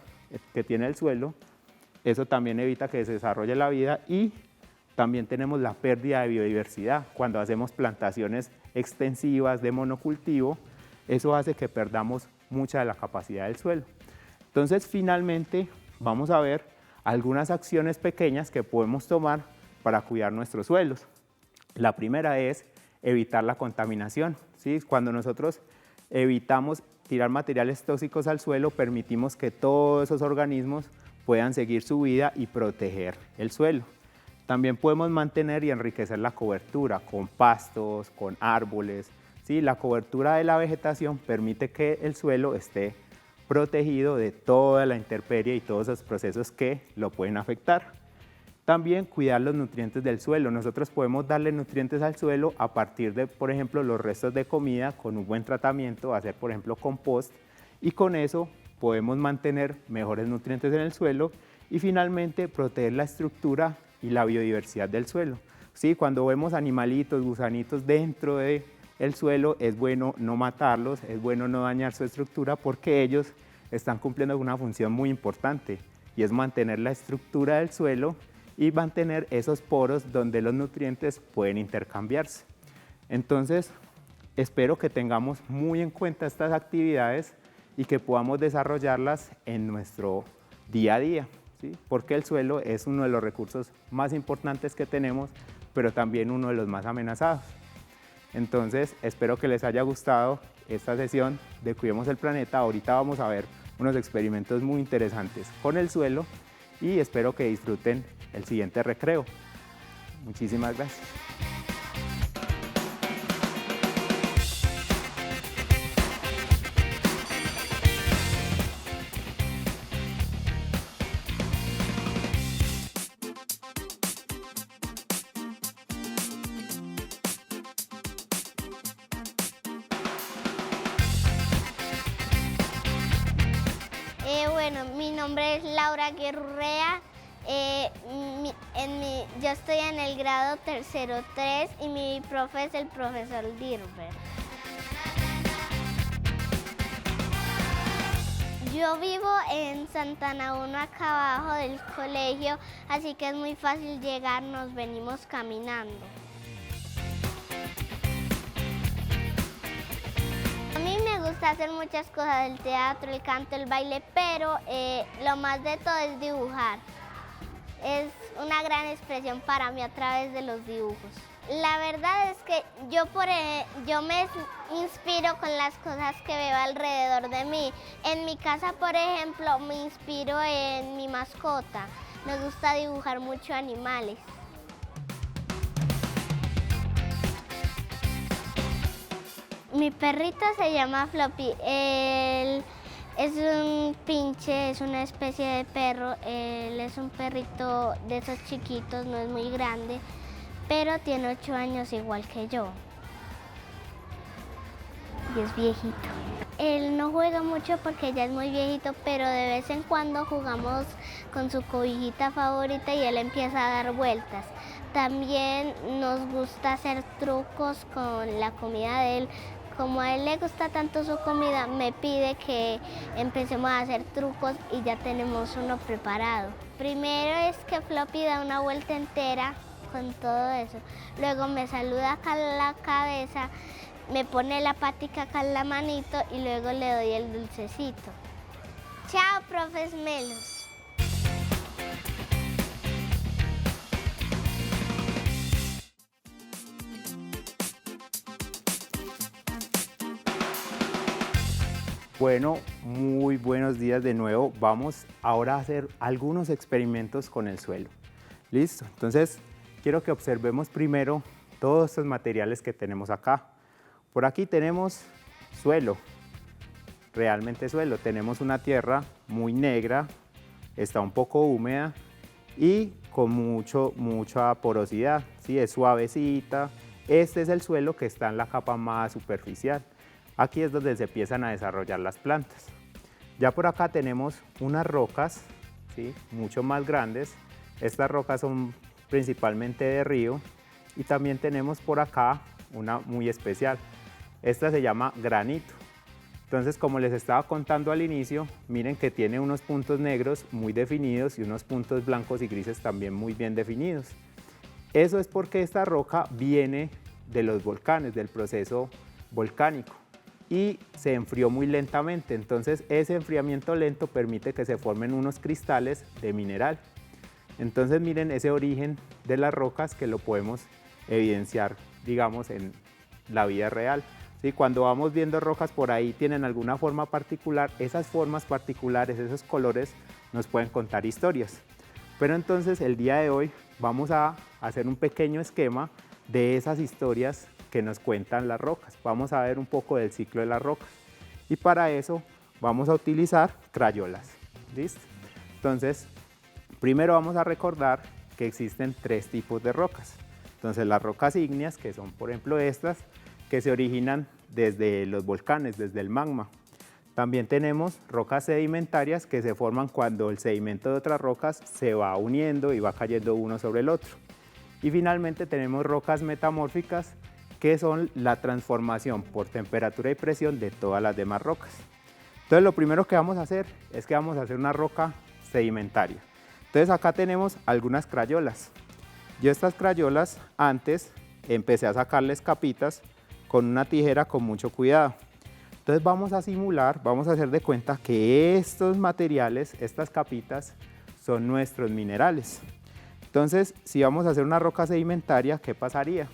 que tiene el suelo, eso también evita que se desarrolle la vida. Y también tenemos la pérdida de biodiversidad. Cuando hacemos plantaciones extensivas de monocultivo, eso hace que perdamos mucha de la capacidad del suelo. Entonces finalmente vamos a ver algunas acciones pequeñas que podemos tomar para cuidar nuestros suelos. La primera es evitar la contaminación, ¿sí? Cuando nosotros evitamos tirar materiales tóxicos al suelo, permitimos que todos esos organismos puedan seguir su vida y proteger el suelo. También podemos mantener y enriquecer la cobertura con pastos, con árboles, ¿sí? La cobertura de la vegetación permite que el suelo esté protegido de toda la intemperie y todos esos procesos que lo pueden afectar. También cuidar los nutrientes del suelo. Nosotros podemos darle nutrientes al suelo a partir de, por ejemplo, los restos de comida con un buen tratamiento, hacer, por ejemplo, compost, y con eso podemos mantener mejores nutrientes en el suelo y finalmente proteger la estructura y la biodiversidad del suelo. Sí, cuando vemos animalitos, gusanitos dentro del suelo, es bueno no matarlos, es bueno no dañar su estructura porque ellos están cumpliendo una función muy importante y es mantener la estructura del suelo y mantener esos poros donde los nutrientes pueden intercambiarse. Entonces, espero que tengamos muy en cuenta estas actividades y que podamos desarrollarlas en nuestro día a día, ¿sí? Porque el suelo es uno de los recursos más importantes que tenemos, pero también uno de los más amenazados. Entonces, espero que les haya gustado esta sesión de Cuidemos el Planeta. Ahorita vamos a ver unos experimentos muy interesantes con el suelo y espero que disfruten el siguiente recreo. Muchísimas gracias. Bueno, mi nombre es Laura Guerrea. Yo estoy en el grado tercero 3 y mi profe es el profesor Dirber. Yo vivo en Santana 1, acá abajo del colegio, así que es muy fácil llegar, nos venimos caminando. A mí me gusta hacer muchas cosas, el teatro, el canto, el baile, pero lo más de todo es dibujar. Es una gran expresión para mí a través de los dibujos. La verdad es que yo me inspiro con las cosas que veo alrededor de mí. En mi casa, por ejemplo, me inspiro en mi mascota. Me gusta dibujar mucho animales. Mi perrito se llama Floppy. Él es un pinche, es una especie de perro. Él es un perrito de esos chiquitos, no es muy grande, pero tiene 8 años igual que yo. Y es viejito. Él no juega mucho porque ya es muy viejito, pero de vez en cuando jugamos con su cobijita favorita y él empieza a dar vueltas. También nos gusta hacer trucos con la comida de él. Como a él le gusta tanto su comida, me pide que empecemos a hacer trucos y ya tenemos uno preparado. Primero es que Floppy da una vuelta entera con todo eso. Luego me saluda acá en la cabeza, me pone la patica acá en la manito y luego le doy el dulcecito. Chao, profes Melos. Bueno, muy buenos días de nuevo. Vamos ahora a hacer algunos experimentos con el suelo. ¿Listo? Entonces, quiero que observemos primero todos estos materiales que tenemos acá. Por aquí tenemos suelo, realmente suelo. Tenemos una tierra muy negra, está un poco húmeda y con mucha porosidad, ¿sí? Es suavecita. Este es el suelo que está en la capa más superficial. Aquí es donde se empiezan a desarrollar las plantas. Ya por acá tenemos unas rocas, ¿sí? Mucho más grandes. Estas rocas son principalmente de río y también tenemos por acá una muy especial. Esta se llama granito. Entonces, como les estaba contando al inicio, miren que tiene unos puntos negros muy definidos y unos puntos blancos y grises también muy bien definidos. Eso es porque esta roca viene de los volcanes, del proceso volcánico, y se enfrió muy lentamente. Entonces, ese enfriamiento lento permite que se formen unos cristales de mineral. Entonces, miren ese origen de las rocas que lo podemos evidenciar, digamos, en la vida real. ¿Sí? Cuando vamos viendo rocas por ahí, tienen alguna forma particular, esas formas particulares, esos colores, nos pueden contar historias. Pero entonces, el día de hoy vamos a hacer un pequeño esquema de esas historias que nos cuentan las rocas. Vamos a ver un poco del ciclo de las rocas. Y para eso vamos a utilizar crayolas. ¿Listo? Entonces, primero vamos a recordar que existen 3 tipos de rocas. Entonces, las rocas ígneas, que son por ejemplo estas, que se originan desde los volcanes, desde el magma. También tenemos rocas sedimentarias que se forman cuando el sedimento de otras rocas se va uniendo y va cayendo uno sobre el otro. Y finalmente tenemos rocas metamórficas, que son la transformación por temperatura y presión de todas las demás rocas. Entonces, lo primero que vamos a hacer es que vamos a hacer una roca sedimentaria. Entonces, acá tenemos algunas crayolas. Yo estas crayolas antes empecé a sacarles capitas con una tijera con mucho cuidado. Entonces, vamos a simular, vamos a hacer de cuenta que estos materiales, estas capitas, son nuestros minerales. Entonces, si vamos a hacer una roca sedimentaria, ¿qué pasaría?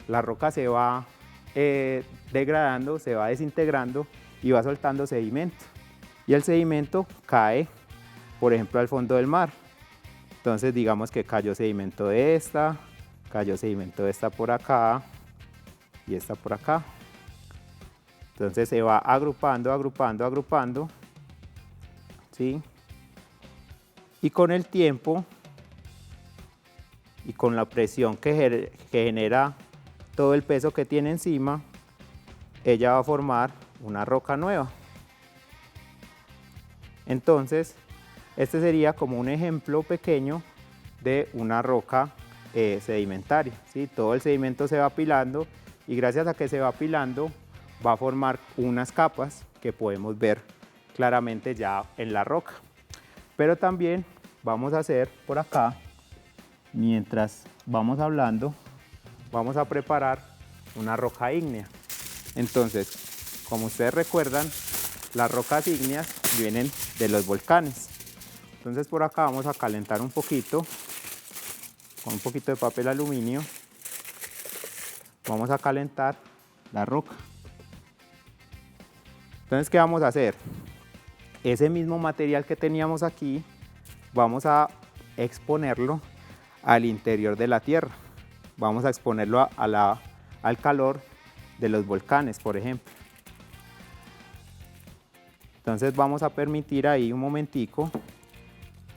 La roca se va degradando, se va desintegrando y va soltando sedimento. Y el sedimento cae, por ejemplo, al fondo del mar. Entonces, digamos que cayó sedimento de esta, cayó sedimento de esta por acá y esta por acá. Entonces, se va agrupando, agrupando, ¿sí? Y con el tiempo y con la presión que genera todo el peso que tiene encima, ella va a formar una roca nueva. Entonces, este sería como un ejemplo pequeño de una roca sedimentaria, ¿sí? Todo el sedimento se va apilando y gracias a que se va apilando va a formar unas capas que podemos ver claramente ya en la roca. Pero también vamos a hacer por acá, mientras vamos hablando, vamos a preparar una roca ígnea. Entonces, como ustedes recuerdan, las rocas ígneas vienen de los volcanes. Entonces, por acá vamos a calentar un poquito, con un poquito de papel aluminio, vamos a calentar la roca. Entonces, ¿qué vamos a hacer? Ese mismo material que teníamos aquí, vamos a exponerlo al interior de la tierra. Vamos a exponerlo al calor de los volcanes, por ejemplo. Entonces vamos a permitir ahí un momentico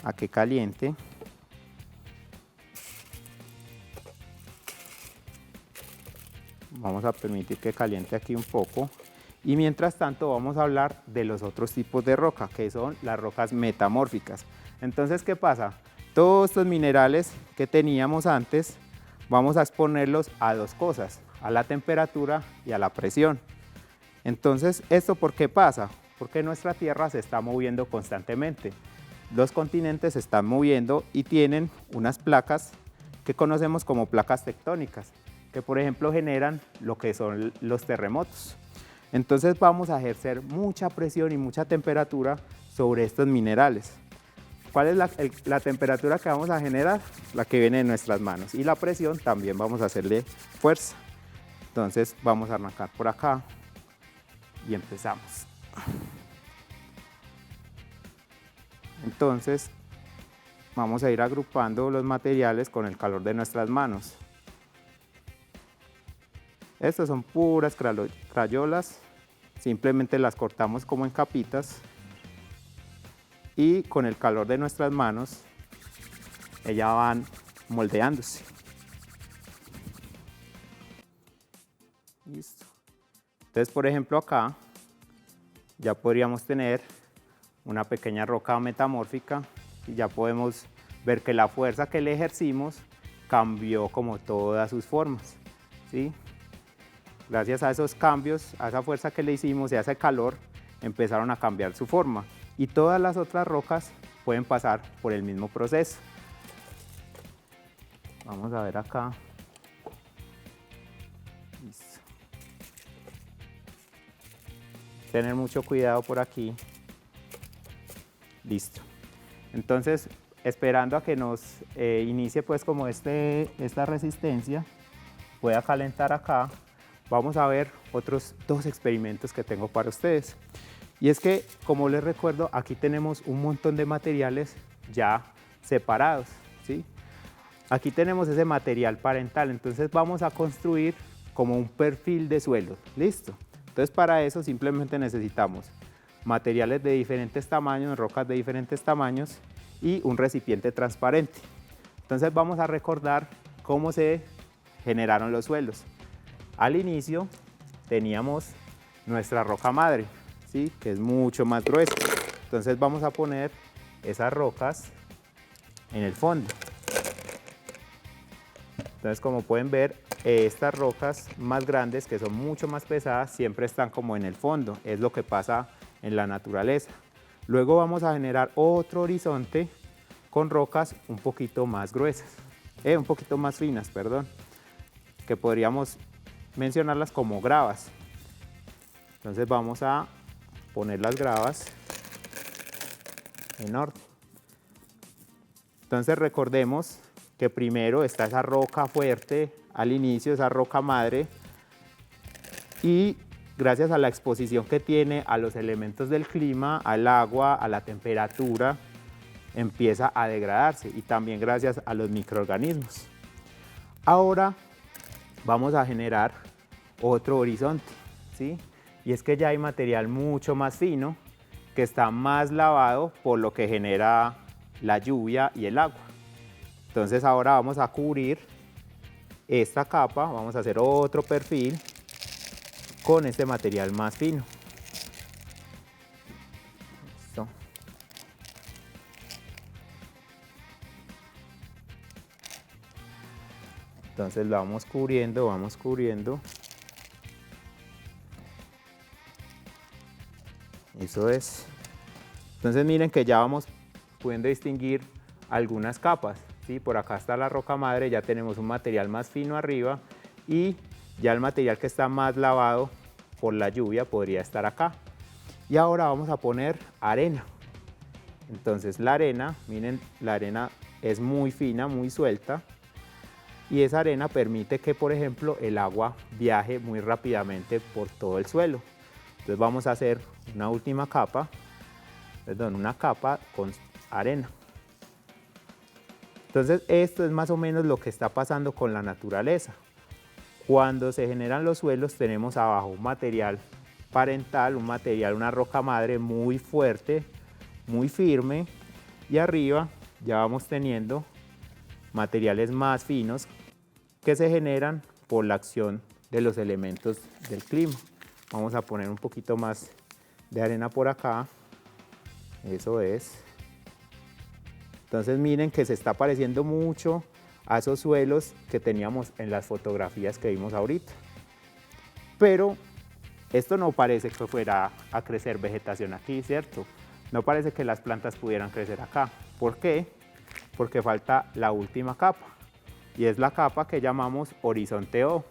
a que caliente. Vamos a permitir que caliente aquí un poco. Y mientras tanto vamos a hablar de los otros tipos de roca, que son las rocas metamórficas. Entonces, ¿qué pasa? Todos estos minerales que teníamos antes, vamos a exponerlos a dos cosas, a la temperatura y a la presión. Entonces, ¿esto por qué pasa? Porque nuestra Tierra se está moviendo constantemente. Los continentes se están moviendo y tienen unas placas que conocemos como placas tectónicas, que por ejemplo generan lo que son los terremotos. Entonces vamos a ejercer mucha presión y mucha temperatura sobre estos minerales. ¿Cuál es la temperatura que vamos a generar? La que viene de nuestras manos. Y la presión también vamos a hacerle fuerza. Entonces vamos a arrancar por acá y empezamos. Entonces vamos a ir agrupando los materiales con el calor de nuestras manos. Estas son puras crayolas, simplemente las cortamos como en capitas y con el calor de nuestras manos ellas van moldeándose. Listo. Entonces, por ejemplo, acá ya podríamos tener una pequeña roca metamórfica y ya podemos ver que la fuerza que le ejercimos cambió como todas sus formas, ¿sí? Gracias a esos cambios, a esa fuerza que le hicimos y a ese calor, empezaron a cambiar su forma. Y todas las otras rocas pueden pasar por el mismo proceso. Vamos a ver acá. Listo. Tener mucho cuidado por aquí. Listo. Entonces, esperando a que nos inicie pues como esta resistencia, pueda calentar acá, vamos a ver otros dos experimentos que tengo para ustedes. Y es que, como les recuerdo, aquí tenemos un montón de materiales ya separados, ¿sí? Aquí tenemos ese material parental, entonces vamos a construir como un perfil de suelo, ¿listo? Entonces para eso simplemente necesitamos materiales de diferentes tamaños, rocas de diferentes tamaños y un recipiente transparente. Entonces vamos a recordar cómo se generaron los suelos. Al inicio teníamos nuestra roca madre, ¿sí? Que es mucho más gruesa. Entonces vamos a poner esas rocas en el fondo. Entonces, como pueden ver, estas rocas más grandes, que son mucho más pesadas, siempre están como en el fondo. Es lo que pasa en la naturaleza. Luego vamos a generar otro horizonte con rocas un poquito más gruesas, un poquito más finas, perdón, que podríamos mencionarlas como gravas. Entonces vamos a poner las gravas en orden. Entonces recordemos que primero está esa roca fuerte al inicio, esa roca madre, y gracias a la exposición que tiene a los elementos del clima, al agua, a la temperatura, empieza a degradarse, y también gracias a los microorganismos. Ahora vamos a generar otro horizonte, ¿sí? Y es que ya hay material mucho más fino que está más lavado por lo que genera la lluvia y el agua. Entonces ahora vamos a cubrir esta capa, vamos a hacer otro perfil con este material más fino. Listo. Entonces lo vamos cubriendo, vamos cubriendo. Eso es. Entonces miren que ya vamos pudiendo distinguir algunas capas, ¿sí? Por acá está la roca madre, ya tenemos un material más fino arriba y ya el material que está más lavado por la lluvia podría estar acá. Y ahora vamos a poner arena. Entonces la arena, miren, la arena es muy fina, muy suelta, y esa arena permite que, por ejemplo, el agua viaje muy rápidamente por todo el suelo. Entonces vamos a hacer una última capa, una capa con arena. Entonces esto es más o menos lo que está pasando con la naturaleza. Cuando se generan los suelos tenemos abajo un material parental, un material, una roca madre muy fuerte, muy firme, y arriba ya vamos teniendo materiales más finos que se generan por la acción de los elementos del clima. Vamos a poner un poquito más de arena por acá. Eso es. Entonces miren que se está pareciendo mucho a esos suelos que teníamos en las fotografías que vimos ahorita. Pero esto no parece que fuera a crecer vegetación aquí, ¿cierto? No parece que las plantas pudieran crecer acá. ¿Por qué? Porque falta la última capa, y es la capa que llamamos horizonte O,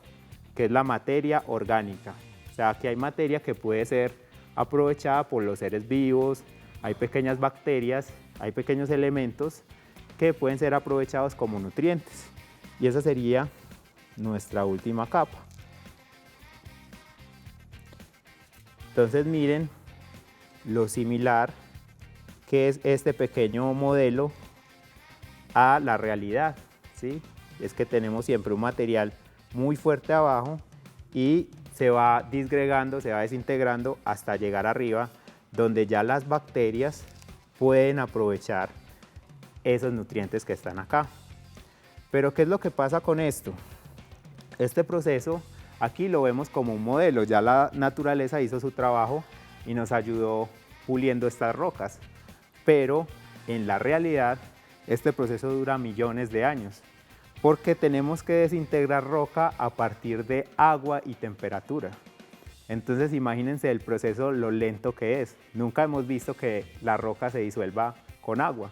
que es la materia orgánica. O sea, aquí hay materia que puede ser aprovechada por los seres vivos, hay pequeñas bacterias, hay pequeños elementos que pueden ser aprovechados como nutrientes. Y esa sería nuestra última capa. Entonces miren lo similar que es este pequeño modelo a la realidad, ¿sí? Es que tenemos siempre un material muy fuerte abajo y se va disgregando, se va desintegrando hasta llegar arriba, donde ya las bacterias pueden aprovechar esos nutrientes que están acá. Pero ¿qué es lo que pasa con esto? Este proceso aquí lo vemos como un modelo, ya la naturaleza hizo su trabajo y nos ayudó puliendo estas rocas, pero en la realidad este proceso dura millones de años, porque tenemos que desintegrar roca a partir de agua y temperatura. Entonces imagínense el proceso, lo lento que es. Nunca hemos visto que la roca se disuelva con agua,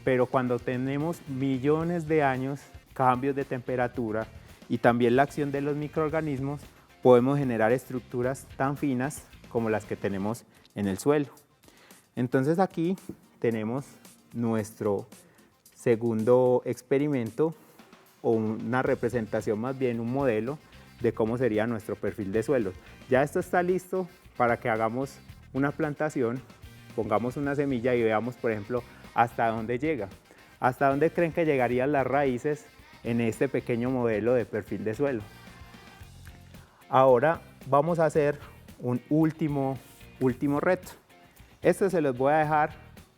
pero cuando tenemos millones de años, cambios de temperatura y también la acción de los microorganismos, podemos generar estructuras tan finas como las que tenemos en el suelo. Entonces aquí tenemos nuestro segundo experimento, o una representación más bien, un modelo de cómo sería nuestro perfil de suelo. Ya esto está listo para que hagamos una plantación, pongamos una semilla y veamos, por ejemplo, hasta dónde llega. ¿Hasta dónde creen que llegarían las raíces en este pequeño modelo de perfil de suelo? Ahora vamos a hacer un último reto. Esto se los voy a dejar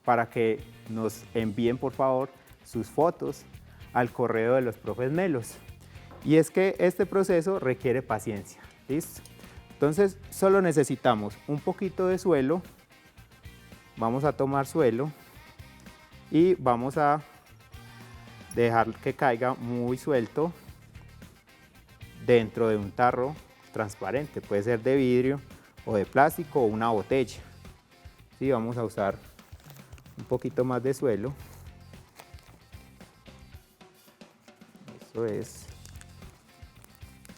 para que nos envíen por favor sus fotos al correo de los profes Melos. Y es que este proceso requiere paciencia, ¿listo? Entonces solo necesitamos un poquito de suelo. Vamos a tomar suelo y vamos a dejar que caiga muy suelto dentro de un tarro transparente, puede ser de vidrio o de plástico o una botella. Sí, vamos a usar un poquito más de suelo. Eso es.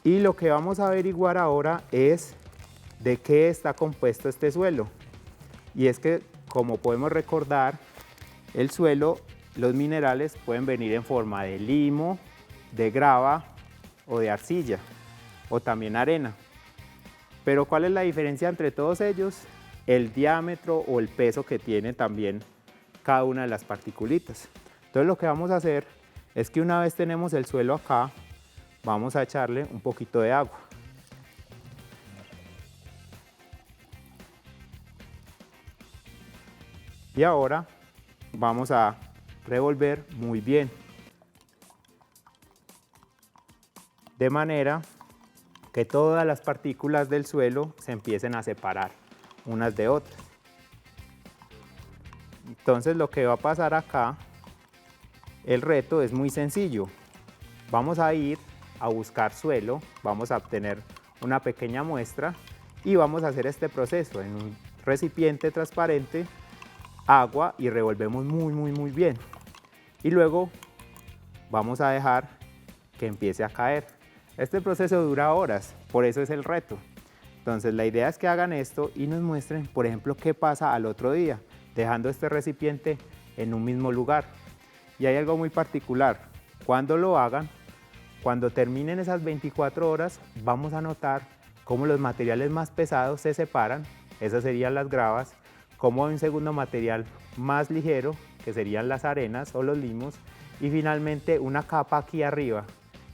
Y lo que vamos a averiguar ahora es de qué está compuesto este suelo. Y es que, como podemos recordar, el suelo, los minerales pueden venir en forma de limo, de grava o de arcilla, o también arena. Pero ¿cuál es la diferencia entre todos ellos? El diámetro o el peso que tiene también cada una de las particulitas. Entonces lo que vamos a hacer es que una vez tenemos el suelo acá, vamos a echarle un poquito de agua. Y ahora vamos a revolver muy bien, de manera que todas las partículas del suelo se empiecen a separar unas de otras. Entonces lo que va a pasar acá, el reto es muy sencillo. Vamos a ir a buscar suelo, vamos a obtener una pequeña muestra y vamos a hacer este proceso en un recipiente transparente, agua, y revolvemos muy bien. Y luego vamos a dejar que empiece a caer. Este proceso dura horas, por eso es el reto. Entonces la idea es que hagan esto y nos muestren, por ejemplo, qué pasa al otro día, dejando este recipiente en un mismo lugar. Y hay algo muy particular, cuando lo hagan, cuando terminen esas 24 horas, vamos a notar cómo los materiales más pesados se separan, esas serían las gravas, como hay un segundo material más ligero, que serían las arenas o los limos, y finalmente una capa aquí arriba,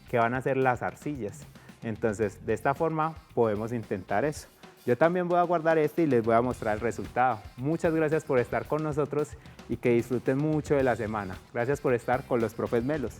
que van a ser las arcillas. Entonces, de esta forma podemos intentar eso. Yo también voy a guardar este y les voy a mostrar el resultado. Muchas gracias por estar con nosotros y que disfruten mucho de la semana. Gracias por estar con los profes Melos.